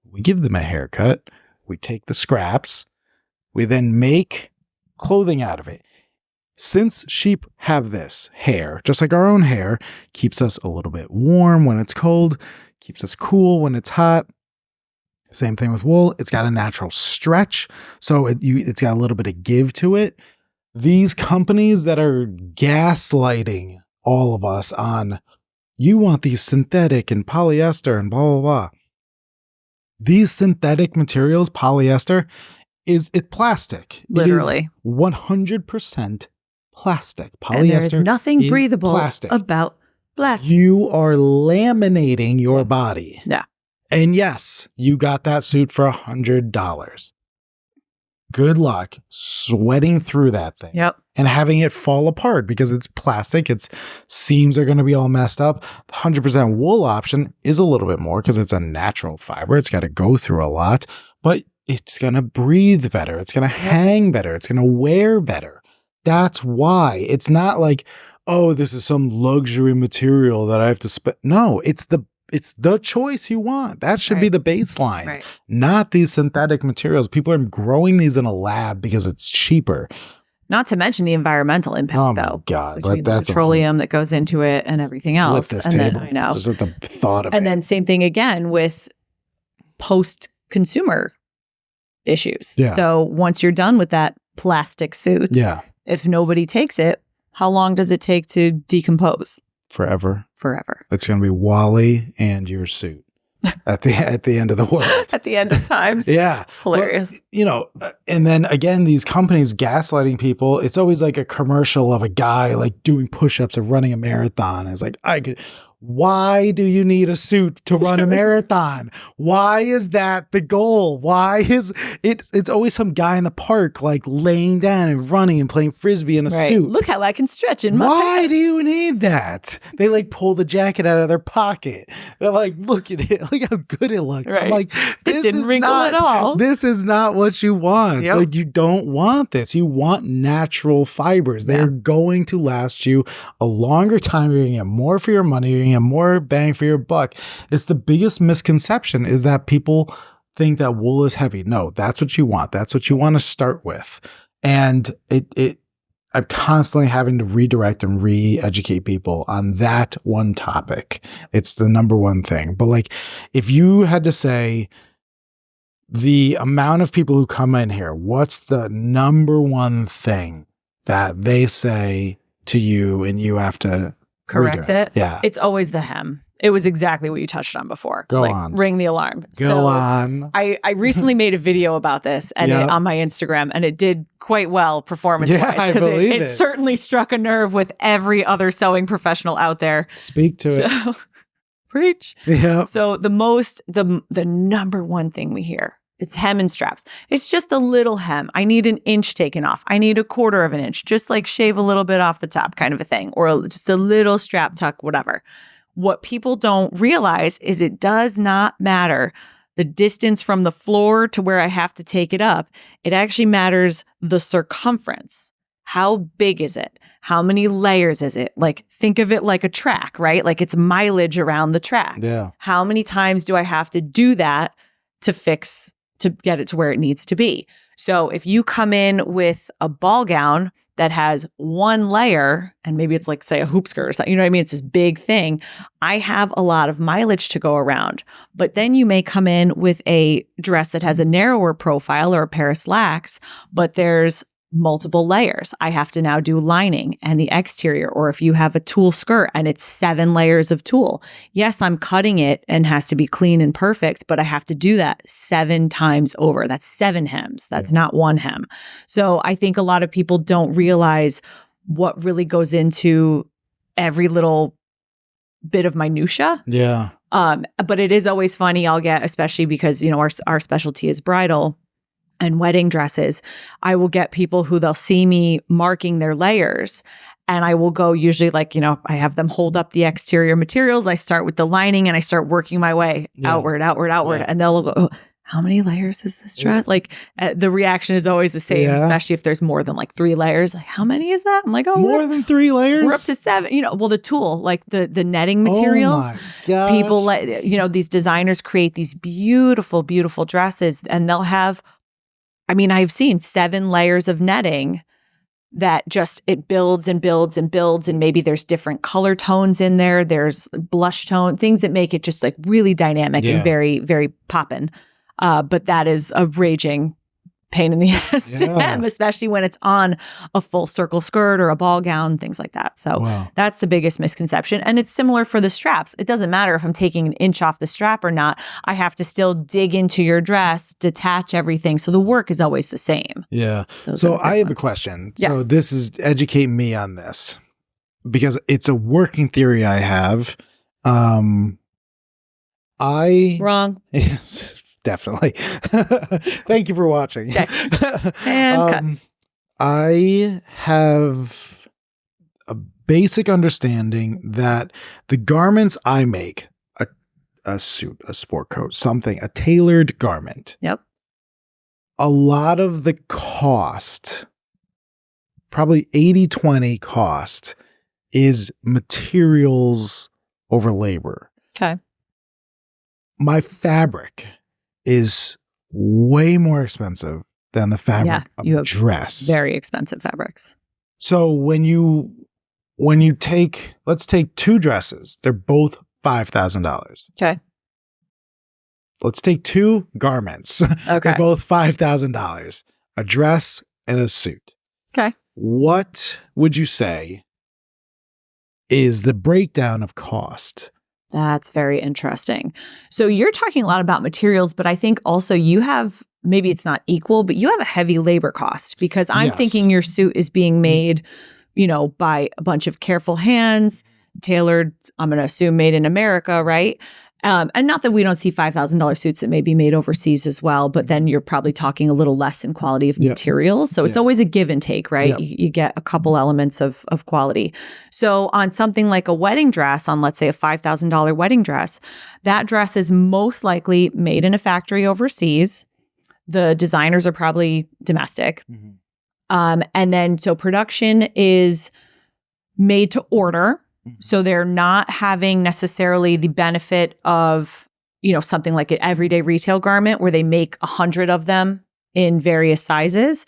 Speaker 2: We give them a haircut. We take the scraps. We then make clothing out of it. Since sheep have this hair, just like our own hair, keeps us a little bit warm when it's cold, keeps us cool when it's hot. Same thing with wool. It's got a natural stretch, so it's got a little bit of give to it. These companies that are gaslighting all of us on, you want these synthetic and polyester and blah, blah, blah. These synthetic materials, polyester, it's plastic.
Speaker 1: Literally.
Speaker 2: It is 100% plastic. Polyester
Speaker 1: and there's nothing breathable
Speaker 2: plastic.
Speaker 1: About plastic.
Speaker 2: You are laminating your body.
Speaker 1: Yeah.
Speaker 2: And yes, you got that suit for $100. Good luck sweating through that thing.
Speaker 1: Yep.
Speaker 2: And having it fall apart because it's plastic. Its seams are going to be all messed up. The 100% wool option is a little bit more because it's a natural fiber. It's got to go through a lot, but it's going to breathe better. It's going to hang better. It's going to wear better. That's why. It's not like, oh, this is some luxury material that I have to spend. No, it's the choice you want. That should be the baseline, not these synthetic materials. People are growing these in a lab because it's cheaper.
Speaker 1: Not to mention the environmental impact,
Speaker 2: oh
Speaker 1: though.
Speaker 2: My God.
Speaker 1: Between the petroleum that goes into it and everything else.
Speaker 2: Flip this
Speaker 1: and
Speaker 2: table.
Speaker 1: Then, I know.
Speaker 2: Just at the thought of it.
Speaker 1: And then same thing again with post-consumer issues.
Speaker 2: Yeah.
Speaker 1: So once you're done with that plastic suit, if nobody takes it, how long does it take to decompose?
Speaker 2: Forever.
Speaker 1: It's
Speaker 2: going to be Wally and your suit at the end of the world.
Speaker 1: At the end of times.
Speaker 2: Yeah.
Speaker 1: Hilarious.
Speaker 2: But, and then again, these companies gaslighting people. It's always like a commercial of a guy like doing push-ups or running a marathon. It's like, why do you need a suit to run a marathon? Why is that the goal? Why is it's always some guy in the park like laying down and running and playing frisbee in a suit.
Speaker 1: Look how I can stretch in my
Speaker 2: Why
Speaker 1: pants.
Speaker 2: do you need that? They like pull the jacket out of their pocket. They're like, look at it. Look how good it looks. I'm like, this
Speaker 1: didn't wrinkle
Speaker 2: not,
Speaker 1: at all.
Speaker 2: This is not what you want.
Speaker 1: Yep.
Speaker 2: Like, you don't want this. You want natural fibers. They're going to last you a longer time. You're going to get more for your money. You're going to get more bang for your buck. It's the biggest misconception is that people think that wool is heavy. No, that's what you want. That's what you want to start with. And I'm constantly having to redirect and re-educate people on that one topic. It's the number one thing. But like, if you had to say the amount of people who come in here, what's the number one thing that they say to you and you have to
Speaker 1: correct it?
Speaker 2: Yeah.
Speaker 1: It's always the hem. It was exactly what you touched on before.
Speaker 2: Go on.
Speaker 1: Ring the alarm.
Speaker 2: Go on.
Speaker 1: I recently made a video about this and on my Instagram, and it did quite well performance-wise because it certainly struck a nerve with every other sewing professional out there.
Speaker 2: Speak to it.
Speaker 1: Preach.
Speaker 2: Yeah.
Speaker 1: So the number one thing we hear, it's hem and straps. It's just a little hem. I need an inch taken off. I need a quarter of an inch, just like shave a little bit off the top kind of a thing, or just a little strap tuck, whatever. What people don't realize is it does not matter the distance from the floor to where I have to take it up. It actually matters the circumference. How big is it? How many layers is it? Like, think of it like a track, right? Like it's mileage around the track.
Speaker 2: Yeah.
Speaker 1: How many times do I have to do that to get it to where it needs to be? So if you come in with a ball gown that has one layer, and maybe it's like, say, a hoop skirt or something, you know what I mean? It's this big thing. I have a lot of mileage to go around. But then you may come in with a dress that has a narrower profile or a pair of slacks, but there's multiple layers. I have to now do lining and the exterior, or if you have a tulle skirt and it's 7 layers of tulle. Yes, I'm cutting it and has to be clean and perfect, but I have to do that 7 times over. That's 7 hems. That's not 1 hem. So I think a lot of people don't realize what really goes into every little bit of minutia.
Speaker 2: Yeah.
Speaker 1: But it is always funny. I'll get, especially because, you know, our specialty is bridal and wedding dresses, I will get people who they'll see me marking their layers, and I will go usually like, you know, I have them hold up the exterior materials. I start with the lining and I start working my way outward. And they'll go, how many layers is this dress? Like the reaction is always the same, especially if there's more than like 3 layers. Like, how many is that? I'm like, oh,
Speaker 2: more than 3 layers?
Speaker 1: We're up to 7. Well, the tulle, like the netting materials.
Speaker 2: Oh my gosh.
Speaker 1: People these designers create these beautiful, beautiful dresses, and they'll have, I've seen 7 layers of netting that just, it builds and builds and builds. And maybe there's different color tones in there. There's blush tone, things that make it just like really dynamic and very, very poppin'. But that is a raging pain in the ass to hem, especially when it's on a full circle skirt or a ball gown, things like that. So that's the biggest misconception. And it's similar for the straps. It doesn't matter if I'm taking an inch off the strap or not. I have to still dig into your dress, detach everything. So the work is always the same.
Speaker 2: Yeah. So I have a question. Yes. So this is educate me on this because it's a working theory I have.
Speaker 1: Wrong.
Speaker 2: Yes. Definitely. Thank you for watching.
Speaker 1: Okay. And cut.
Speaker 2: I have a basic understanding that the garments I make, a suit, a sport coat, something, a tailored garment.
Speaker 1: Yep.
Speaker 2: A lot of the cost, probably 80-20 cost, is materials over labor.
Speaker 1: Okay.
Speaker 2: My fabric is way more expensive than the fabric of a dress.
Speaker 1: Very expensive fabrics.
Speaker 2: So when you let's take 2 dresses, they're both $5,000.
Speaker 1: Okay.
Speaker 2: Let's take 2 garments. Okay. They're both $5,000. A dress and a suit.
Speaker 1: Okay.
Speaker 2: What would you say is the breakdown of cost?
Speaker 1: That's very interesting. So you're talking a lot about materials, but I think also you have, maybe it's not equal, but you have a heavy labor cost because I'm thinking your suit is being made, by a bunch of careful hands, tailored, I'm going to assume made in America, right? And not that we don't see $5,000 suits that may be made overseas as well, but then you're probably talking a little less in quality of materials. So it's always a give and take, right?
Speaker 2: Yep.
Speaker 1: You get a couple elements of quality. So on something like a wedding dress, on let's say a $5,000 wedding dress, that dress is most likely made in a factory overseas. The designers are probably domestic. Mm-hmm. And then so production is made to order. So they're not having necessarily the benefit of, something like an everyday retail garment where they make 100 of them in various sizes.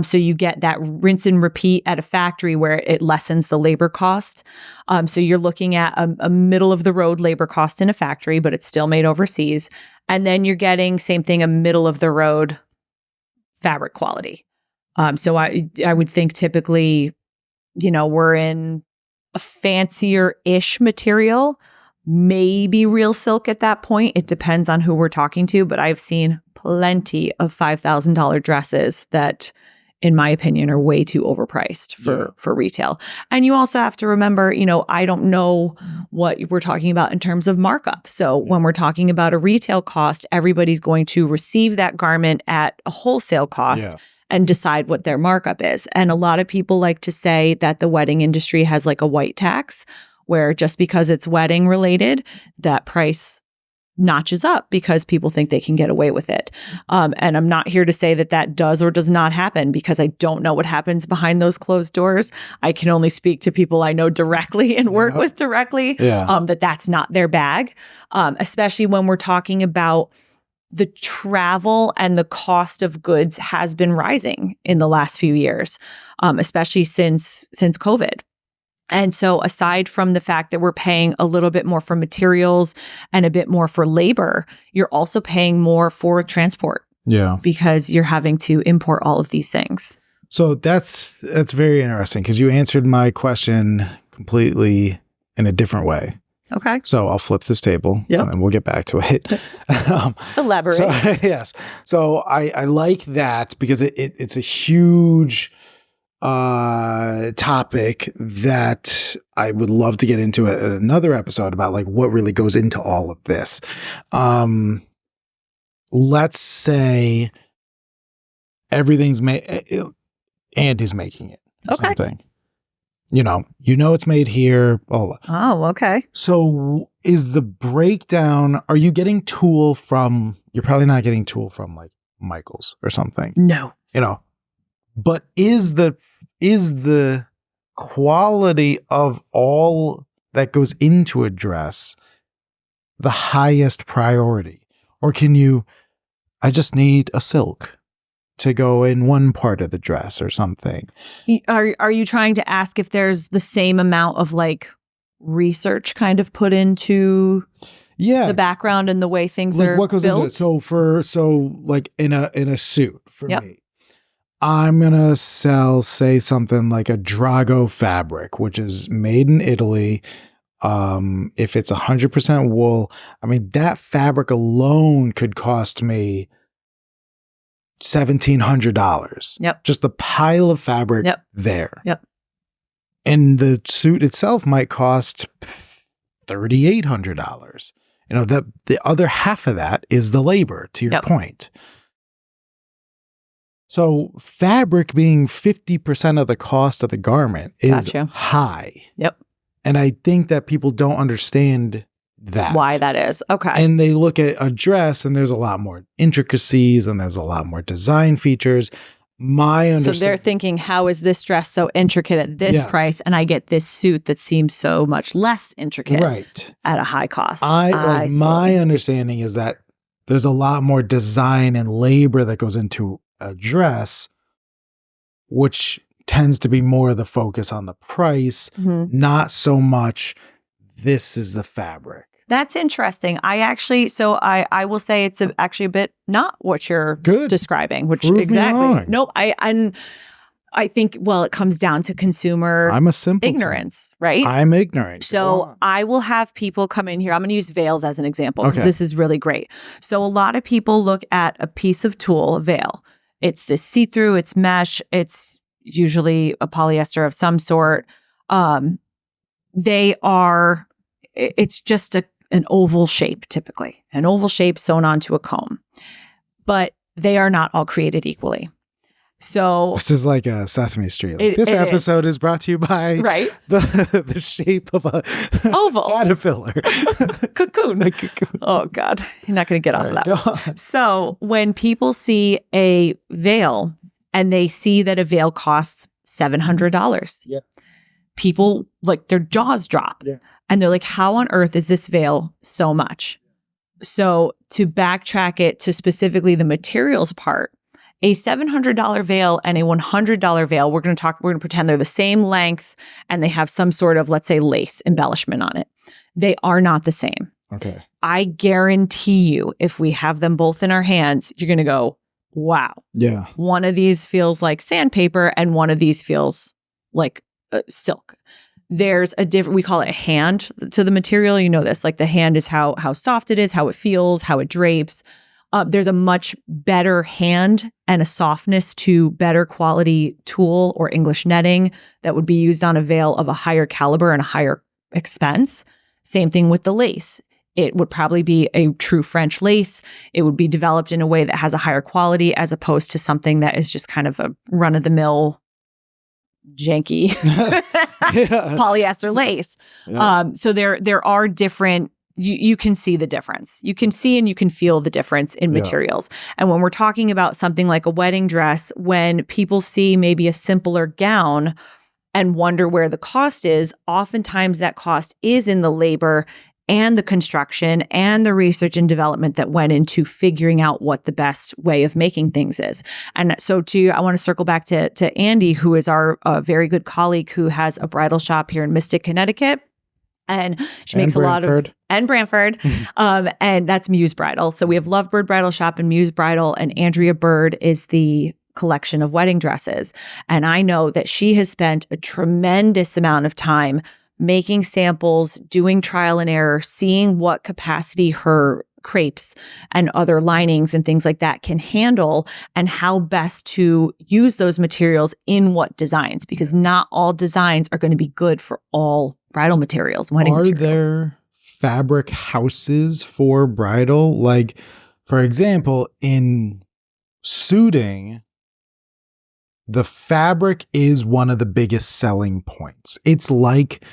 Speaker 1: So you get that rinse and repeat at a factory where it lessens the labor cost. So you're looking at a middle of the road labor cost in a factory, but it's still made overseas. And then you're getting, same thing, a middle of the road fabric quality. So I would think typically, we're in a fancier-ish material, maybe real silk at that point. It depends on who we're talking to, but I've seen plenty of $5,000 dresses that, in my opinion, are way too overpriced for retail. And you also have to remember, I don't know what we're talking about in terms of markup. So when we're talking about a retail cost, everybody's going to receive that garment at a wholesale cost. Yeah. And decide what their markup is. And a lot of people like to say that the wedding industry has like a white tax, where just because it's wedding related, that price notches up because people think they can get away with it. And I'm not here to say that does or does not happen because I don't know what happens behind those closed doors. I can only speak to people I know directly and work with directly, that's not their bag, especially when we're talking about the travel and the cost of goods has been rising in the last few years, especially since COVID. And so aside from the fact that we're paying a little bit more for materials and a bit more for labor, you're also paying more for transport.
Speaker 2: Yeah.
Speaker 1: Because you're having to import all of these things.
Speaker 2: So that's very interesting because you answered my question completely in a different way.
Speaker 1: Okay.
Speaker 2: So I'll flip this table and then we'll get back to it.
Speaker 1: Elaborate.
Speaker 2: So, yes. So I like that because it's a huge topic that I would love to get into another episode about like what really goes into all of this. Let's say everything's made, Andy's making it.
Speaker 1: Okay.
Speaker 2: Something. It's made here. Oh,
Speaker 1: okay.
Speaker 2: So is the breakdown, are you getting tulle from you're probably not getting tulle from like Michael's or something.
Speaker 1: No.
Speaker 2: But is the quality of all that goes into a dress the highest priority? Or I just need a silk to go in one part of the dress or something.
Speaker 1: Are you trying to ask if there's the same amount of like research kind of put into the background and the way things
Speaker 2: like
Speaker 1: are
Speaker 2: what goes
Speaker 1: built?
Speaker 2: into it? So like in a suit for
Speaker 1: Yep.
Speaker 2: me, I'm gonna sell, say, something like a Drago fabric, which is made in Italy. If it's 100% wool, I mean, that fabric alone could cost me $1,700.
Speaker 1: Yep.
Speaker 2: Just the pile of fabric there.
Speaker 1: Yep.
Speaker 2: And the suit itself might cost $3,800. The other half of that is the labor, to your point. So fabric being 50% of the cost of the garment is high.
Speaker 1: Yep.
Speaker 2: And I think that people don't understand that.
Speaker 1: Why that is. Okay.
Speaker 2: And they look at a dress and there's a lot more intricacies and there's a lot more design features. So they're thinking, how is this dress so intricate at this price? And I get this suit that seems so much less intricate at a high cost. My understanding is that there's a lot more design and labor that goes into a dress, which tends to be more the focus on the price, not so much this is the fabric.
Speaker 1: That's interesting. I will say it's actually a bit not what you're describing, which
Speaker 2: Prove
Speaker 1: exactly.
Speaker 2: Me wrong.
Speaker 1: Nope. I think, it comes down to consumer ignorance, right?
Speaker 2: I'm ignorant.
Speaker 1: So I will have people come in here. I'm going to use veils as an example because this is really great. So a lot of people look at a piece of tulle, a veil. It's this see-through, it's mesh, it's usually a polyester of some sort. It's just an oval shape, typically. An oval shape sewn onto a comb. But they are not all created equally. So
Speaker 2: this is like a Sesame Street. This episode is brought to you by the shape of a
Speaker 1: oval
Speaker 2: caterpillar.
Speaker 1: Cocoon.
Speaker 2: A cocoon.
Speaker 1: Oh God, you're not going to get off of that. So when people see a veil and they see that a veil costs $700, people like their jaws drop, and they're like, "How on earth is this veil so much?" So to backtrack it to specifically the materials part. A $700 veil and a $100 veil, we're going to pretend they're the same length and they have some sort of, let's say, lace embellishment on it. They are not the same.
Speaker 2: Okay.
Speaker 1: I guarantee you, if we have them both in our hands, you're going to go, wow.
Speaker 2: Yeah.
Speaker 1: One of these feels like sandpaper and one of these feels like silk. There's a different, we call it a hand to the material. You know this, like the hand is how soft it is, how it feels, how it drapes. There's a much better hand and a softness to better quality tulle or English netting that would be used on a veil of a higher caliber and a higher expense. Same thing with the lace. It would probably be a true French lace. It would be developed in a way that has a higher quality as opposed to something that is just kind of a run-of-the-mill janky polyester lace.
Speaker 2: Yeah.
Speaker 1: So there are different. You can see the difference. You can see and you can feel the difference in materials. And when we're talking about something like a wedding dress, when people see maybe a simpler gown and wonder where the cost is, oftentimes that cost is in the labor and the construction and the research and development that went into figuring out what the best way of making things is. And so I want to circle back to Andy, who is our very good colleague who has a bridal shop here in Mystic, Connecticut. And she makes a lot of, and Brantford, and that's Muse Bridal. So we have Lovebird Bridal Shop and Muse Bridal, and Andrea Bird is the collection of wedding dresses. And I know that she has spent a tremendous amount of time making samples, doing trial and error, seeing what capacity her crepes and other linings and things like that can handle and how best to use those materials in what designs, because not all designs are going to be good for all bridal materials, wedding materials.
Speaker 2: Are there fabric houses for bridal? Like, for example, in suiting, the fabric is one of the biggest selling points. It's like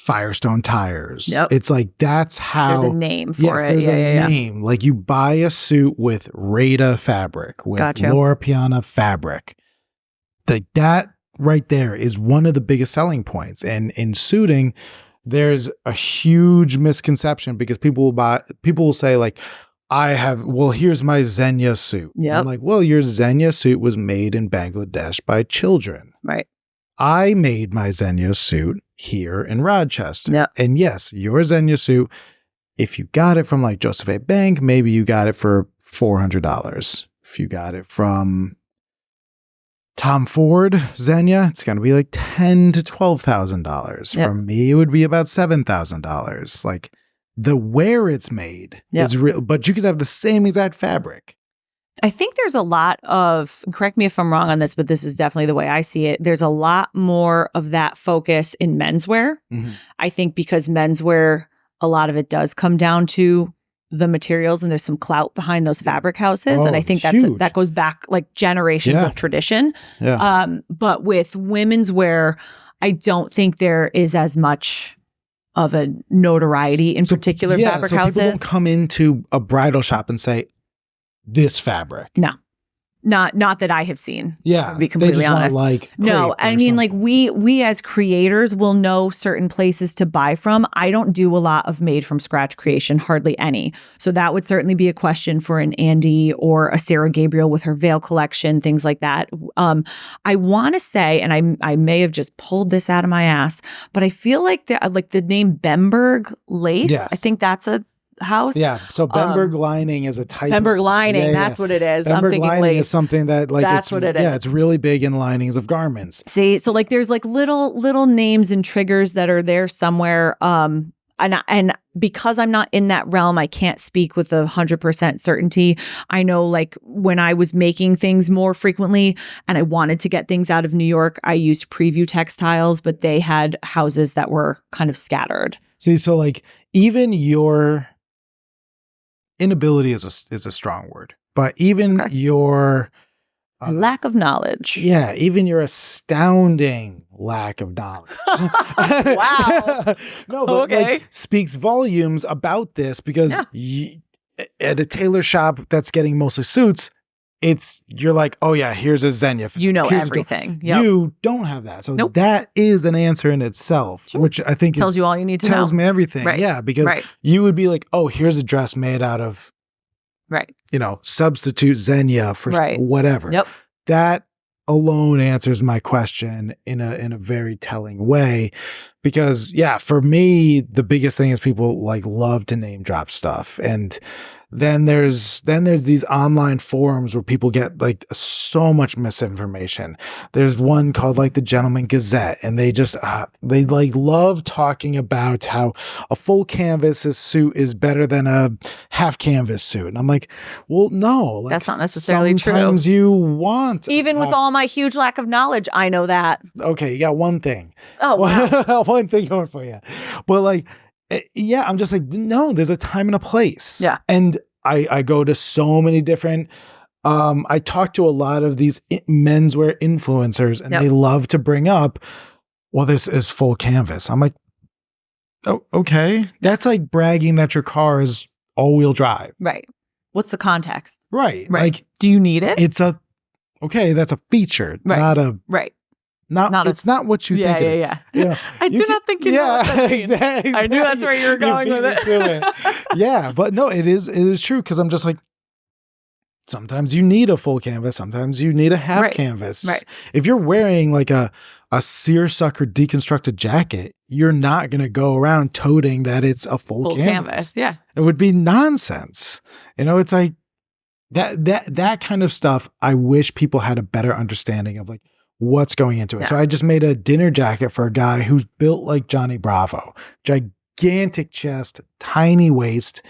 Speaker 2: Firestone tires.
Speaker 1: Yep.
Speaker 2: It's like, that's how.
Speaker 1: There's a name for
Speaker 2: yes,
Speaker 1: it.
Speaker 2: there's
Speaker 1: Yeah,
Speaker 2: a
Speaker 1: yeah, yeah.
Speaker 2: name. Like, you buy a suit with Rada fabric, with
Speaker 1: Gotcha.
Speaker 2: Laura Piana fabric. Like, that right there is one of the biggest selling points. And in suiting, there's a huge misconception because people will say, like, here's my Xenia suit.
Speaker 1: Yep.
Speaker 2: I'm like, well, your Xenia suit was made in Bangladesh by children.
Speaker 1: Right.
Speaker 2: I made my Xenia suit here in Rochester.
Speaker 1: Yep.
Speaker 2: And yes, your Xenia suit, if you got it from like Joseph A. Bank, maybe you got it for $400. If you got it from Tom Ford Xenia, it's going to be like $10,000 to $12,000.
Speaker 1: Yep.
Speaker 2: For me, it would be about $7,000. Like, the where it's made is real, but you could have the same exact fabric.
Speaker 1: I think there's a lot of, correct me if I'm wrong on this, but this is definitely the way I see it. There's a lot more of that focus in menswear.
Speaker 2: Mm-hmm.
Speaker 1: I think because menswear, a lot of it does come down to the materials, and there's some clout behind those fabric houses. And I think that goes back like generations of tradition.
Speaker 2: Yeah.
Speaker 1: But with women's wear, I don't think there is as much of a notoriety in particular fabric houses.
Speaker 2: People don't come into a bridal shop and say, this fabric.
Speaker 1: No. Not that I have seen.
Speaker 2: Yeah,
Speaker 1: to be completely honest. No, I mean, like we as creators will know certain places to buy from. I don't do a lot of made from scratch creation, hardly any. So that would certainly be a question for an Andy or a Sarah Gabriel with her veil collection, things like that. I want to say, and I may have just pulled this out of my ass, but I feel like the name Bemberg lace.
Speaker 2: Yes.
Speaker 1: I think that's a house.
Speaker 2: Yeah. So Bemberg lining is a type.
Speaker 1: Bemberg lining, that's what it is.
Speaker 2: Bemberg
Speaker 1: I'm thinking
Speaker 2: lining is something that like
Speaker 1: that's what it is.
Speaker 2: Yeah, it's really big in linings of garments.
Speaker 1: See, so like there's like little names and triggers that are there somewhere. And because I'm not in that realm, I can't speak with 100% certainty. I know like when I was making things more frequently and I wanted to get things out of New York, I used Preview Textiles, but they had houses that were kind of scattered.
Speaker 2: See, so like even your inability is a strong word, but even your
Speaker 1: lack of knowledge.
Speaker 2: Yeah, even your astounding lack of knowledge.
Speaker 1: Wow.
Speaker 2: No, but like, speaks volumes about this because at a tailor shop that's getting mostly suits, you're like, oh yeah, here's a Xenia.
Speaker 1: You know everything.
Speaker 2: Yep. You don't have that. So that is an answer in itself, which I think
Speaker 1: tells you all you need to know.
Speaker 2: Tells me everything.
Speaker 1: Right.
Speaker 2: Yeah, because you would be like, oh, here's a dress made out of, substitute Xenia for whatever.
Speaker 1: Yep.
Speaker 2: That alone answers my question in a very telling way. Because for me, the biggest thing is people like love to name drop stuff. And then there's these online forums where people get like so much misinformation. There's one called like the Gentleman Gazette, and they just they like love talking about how a full canvas suit is better than a half canvas suit. And I'm like, well, no, like,
Speaker 1: that's not necessarily true.
Speaker 2: Sometimes you want
Speaker 1: even with all my huge lack of knowledge, I know that.
Speaker 2: Okay, you got one thing.
Speaker 1: Oh, wow.
Speaker 2: One thing going for you. But like, I'm just like, no, there's a time and a place.
Speaker 1: Yeah.
Speaker 2: And I go to so many different, I talk to a lot of these menswear influencers, and they love to bring up, well, this is full canvas. I'm like, oh, okay. That's like bragging that your car is all-wheel drive.
Speaker 1: Right. What's the context?
Speaker 2: Right.
Speaker 1: Like, do you need it?
Speaker 2: That's a feature, not a...
Speaker 1: Right.
Speaker 2: It's not what you think.
Speaker 1: Yeah. You know, I do not think you know what that means. Exactly. I knew that's where you were going with it.
Speaker 2: Yeah, but no, it is true, because I'm just like, sometimes you need a full canvas, sometimes you need a half canvas.
Speaker 1: Right.
Speaker 2: If you're wearing like a seersucker deconstructed jacket, you're not going to go around toting that it's a full canvas.
Speaker 1: Yeah.
Speaker 2: It would be nonsense. It's like that kind of stuff. I wish people had a better understanding of like what's going into it. Yeah. So I just made a dinner jacket for a guy who's built like Johnny Bravo, gigantic chest, tiny waist.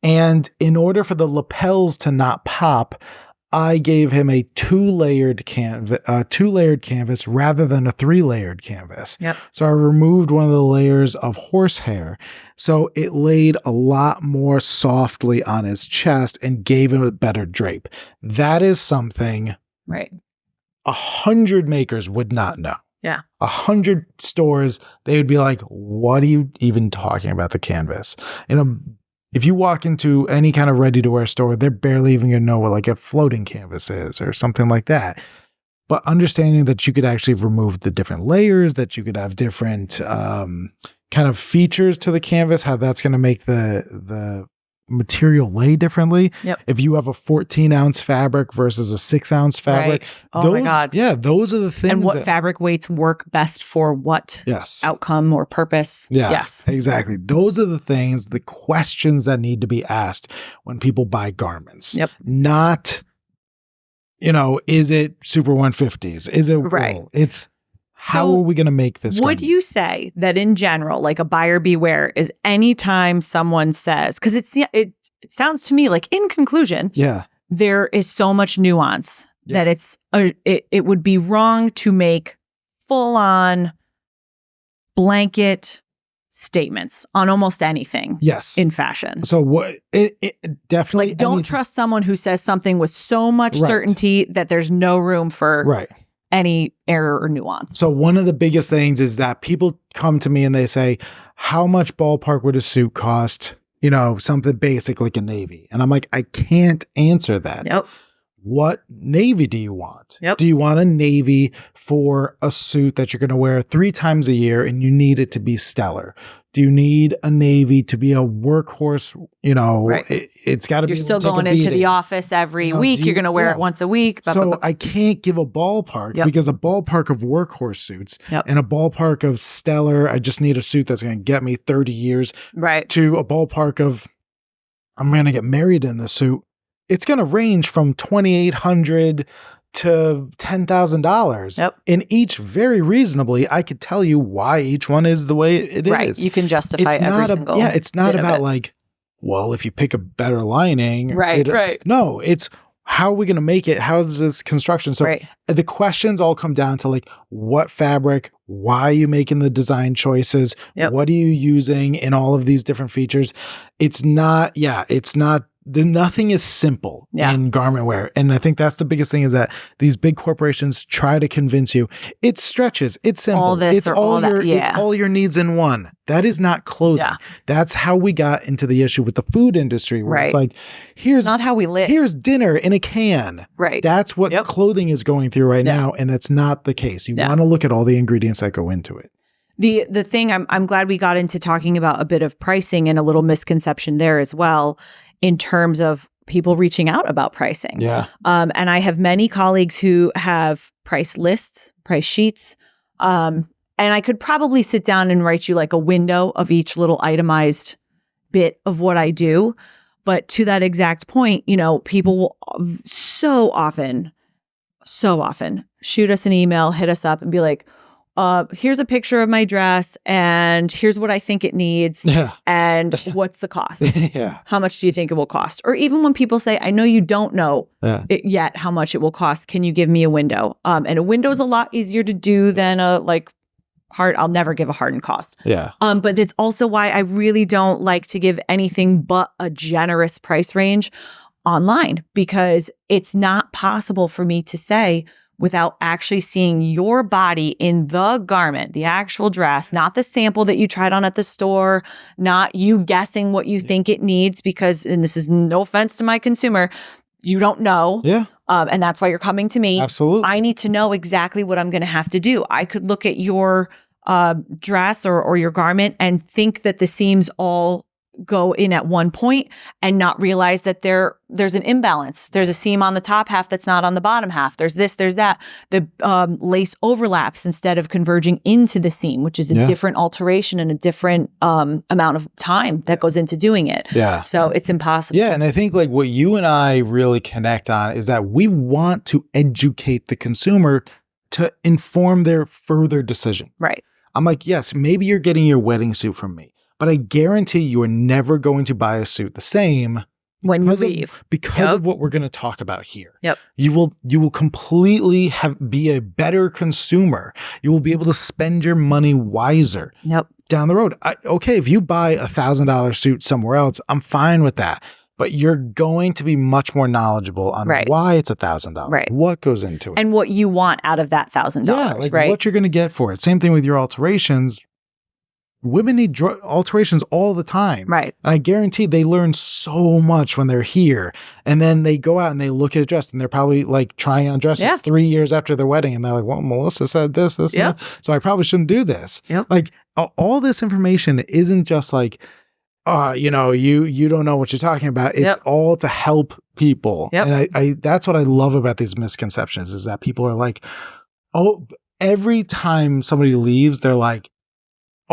Speaker 2: And in order for the lapels to not pop, I gave him a two-layered canvas rather than a 3-layered canvas.
Speaker 1: Yep.
Speaker 2: So I removed one of the layers of horsehair. So it laid a lot more softly on his chest and gave him a better drape. That is something 100 makers would not know.
Speaker 1: Yeah.
Speaker 2: 100 stores, they would be like, what are you even talking about the canvas? If you walk into any kind of ready-to-wear store, they're barely even going to know what like a floating canvas is or something like that. But understanding that you could actually remove the different layers, that you could have different kind of features to the canvas, how that's going to make the material lay differently.
Speaker 1: Yep.
Speaker 2: If you have a 14-ounce fabric versus a 6-ounce fabric.
Speaker 1: Right. Oh my God.
Speaker 2: Yeah, those are the things.
Speaker 1: And what fabric weights work best for what outcome or purpose.
Speaker 2: Yeah,
Speaker 1: yes,
Speaker 2: exactly. Those are the things, the questions that need to be asked when people buy garments.
Speaker 1: Yep.
Speaker 2: Not, is it Super 150s? Is it wool? It's how are we going to make this?
Speaker 1: Would you say that in general, like a buyer beware is anytime someone says, because it sounds to me like in conclusion, there is so much nuance that it would be wrong to make full on blanket statements on almost anything in fashion.
Speaker 2: So what it definitely
Speaker 1: like don't trust someone who says something with so much certainty that there's no room for any error or nuance.
Speaker 2: So one of the biggest things is that people come to me and they say, how much ballpark would a suit cost? Something basic like a navy. And I'm like, I can't answer that.
Speaker 1: Yep.
Speaker 2: What navy do you want?
Speaker 1: Yep.
Speaker 2: Do you want a navy for a suit that you're going to wear 3 times a year and you need it to be stellar? Do you need a navy to be a workhorse? It's got to be.
Speaker 1: You're still going into the office every week. You're going to wear it once a week.
Speaker 2: So I can't give a ballpark because a ballpark of workhorse suits and a ballpark of stellar, I just need a suit that's going to get me 30 years.
Speaker 1: Right.
Speaker 2: To a ballpark of, I'm going to get married in this suit. It's going to range from $2,800 to $10,000.
Speaker 1: Yep.
Speaker 2: And each very reasonably, I could tell you why each one is the way it is.
Speaker 1: Right. You can justify every single.
Speaker 2: Yeah, it's not about like, well, if you pick a better lining.
Speaker 1: Right.
Speaker 2: No, it's how are we going to make it? How is this construction? So the questions all come down to like, what fabric? Why are you making the design choices?
Speaker 1: Yep.
Speaker 2: What are you using in all of these different features? Nothing is simple in garment wear. And I think that's the biggest thing is that these big corporations try to convince you it stretches, it's simple.
Speaker 1: All this
Speaker 2: it's
Speaker 1: or
Speaker 2: all
Speaker 1: all
Speaker 2: your,
Speaker 1: that. Yeah.
Speaker 2: It's all your needs in one. That is not clothing.
Speaker 1: Yeah.
Speaker 2: That's how we got into the issue with the food industry where it's like, here's
Speaker 1: not how we live.
Speaker 2: Here's dinner in a can.
Speaker 1: Right.
Speaker 2: That's what clothing is going through right now. And that's not the case. You want to look at all the ingredients that go into it.
Speaker 1: The thing I'm glad we got into talking about a bit of pricing and a little misconception there as well in terms of people reaching out about pricing.
Speaker 2: Yeah.
Speaker 1: And I have many colleagues who have price lists, price sheets. And I could probably sit down and write you like a window of each little itemized bit of what I do. But to that exact point, people will so often shoot us an email, hit us up and be like, here's a picture of my dress and here's what I think it needs.
Speaker 2: Yeah.
Speaker 1: And what's the cost?
Speaker 2: Yeah.
Speaker 1: How much do you think it will cost? Or even when people say, I know you don't know it yet how much it will cost. Can you give me a window? And a window is a lot easier to do than I'll never give a hardened cost.
Speaker 2: Yeah.
Speaker 1: But it's also why I really don't like to give anything but a generous price range online, because it's not possible for me to say without actually seeing your body in the garment, the actual dress, not the sample that you tried on at the store, not you guessing what you think it needs, because, and this is no offense to my consumer, you don't know.
Speaker 2: Yeah.
Speaker 1: And that's why you're coming to me.
Speaker 2: Absolutely.
Speaker 1: I need to know exactly what I'm going to have to do. I could look at your dress or your garment and think that the seams all go in at one point and not realize that there's an imbalance. There's a seam on the top half that's not on the bottom half. There's this, there's that. The lace overlaps instead of converging into the seam, which is a different alteration and a different amount of time that goes into doing it.
Speaker 2: Yeah.
Speaker 1: So it's impossible.
Speaker 2: Yeah. And I think like what you and I really connect on is that we want to educate the consumer to inform their further decision.
Speaker 1: Right.
Speaker 2: I'm like, yes, maybe you're getting your wedding suit from me, but I guarantee you are never going to buy a suit the same
Speaker 1: when you leave
Speaker 2: because of what we're going to talk about here.
Speaker 1: Yep.
Speaker 2: You will completely be a better consumer. You will be able to spend your money wiser.
Speaker 1: Yep.
Speaker 2: Down the road. Okay, if you buy $1,000 suit somewhere else, I'm fine with that. but you're going to be much more knowledgeable on
Speaker 1: Right.
Speaker 2: why it's $1,000,
Speaker 1: Right.
Speaker 2: what goes into it,
Speaker 1: and what you want out of that $1,000,
Speaker 2: yeah, like
Speaker 1: right?
Speaker 2: what you're going to get for it. Same thing with your alterations. Women need alterations all the time.
Speaker 1: Right.
Speaker 2: And I guarantee they learn so much when they're here. And then they go out and they look at a dress and they're probably like trying on dresses
Speaker 1: Yeah.
Speaker 2: 3 years after their wedding. And they're like, well, Melissa said this,
Speaker 1: Yep.
Speaker 2: and that, so I probably shouldn't do this.
Speaker 1: Yep.
Speaker 2: Like all this information isn't just like, you don't know what you're talking about. It's
Speaker 1: Yep.
Speaker 2: all to help people.
Speaker 1: Yep.
Speaker 2: And I that's what I love about these misconceptions is that people are like, oh, every time somebody leaves, they're like,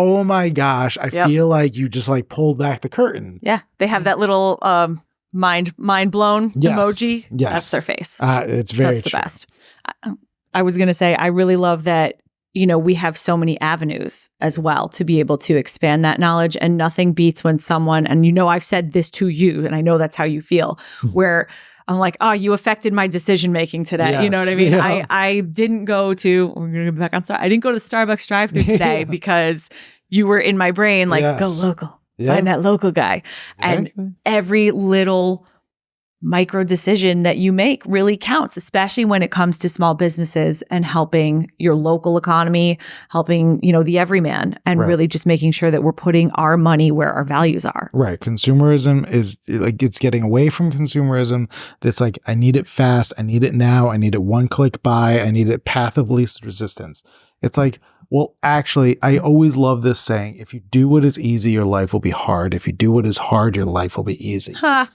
Speaker 2: oh my gosh, I
Speaker 1: Yep.
Speaker 2: feel like you just like pulled back the curtain.
Speaker 1: Yeah. They have that little mind blown
Speaker 2: Yes.
Speaker 1: emoji.
Speaker 2: Yes.
Speaker 1: That's their face.
Speaker 2: It's very
Speaker 1: That's the
Speaker 2: true.
Speaker 1: best. I was going to say, I really love that, we have so many avenues as well to be able to expand that knowledge, and nothing beats when someone, and I've said this to you, and I know that's how you feel, where I'm like, oh, you affected my decision-making today.
Speaker 2: Yes.
Speaker 1: You know what I mean?
Speaker 2: Yeah.
Speaker 1: I didn't go to, we're going to go back on I didn't go to the Starbucks drive-thru today
Speaker 2: Yeah.
Speaker 1: because you were in my brain, like,
Speaker 2: Yes.
Speaker 1: go local,
Speaker 2: Yeah.
Speaker 1: find that local guy.
Speaker 2: Exactly.
Speaker 1: And every little micro decision that you make really counts, especially when it comes to small businesses and helping your local economy, helping, the everyman, and
Speaker 2: Right.
Speaker 1: really just making sure that we're putting our money where our values are.
Speaker 2: Right. Consumerism is like, it's getting away from consumerism. That's like, I need it fast. I need it now. I need it one click buy. I need it path of least resistance. It's like, well, actually, I always love this saying, if you do what is easy, your life will be hard. If you do what is hard, your life will be easy.
Speaker 1: Ha!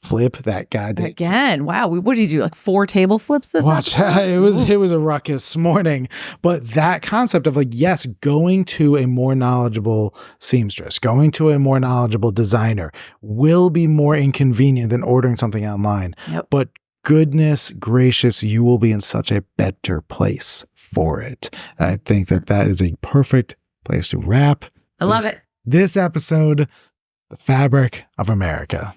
Speaker 2: Flip that goddamn.
Speaker 1: Again, wow. What did you do? Like 4 table flips this
Speaker 2: Watch.
Speaker 1: episode?
Speaker 2: It was a ruckus morning. But that concept of like, yes, going to a more knowledgeable seamstress, going to a more knowledgeable designer will be more inconvenient than ordering something online.
Speaker 1: Yep.
Speaker 2: But goodness gracious, you will be in such a better place for it. And I think that is a perfect place to wrap.
Speaker 1: I love it.
Speaker 2: This episode, The Fabric of America.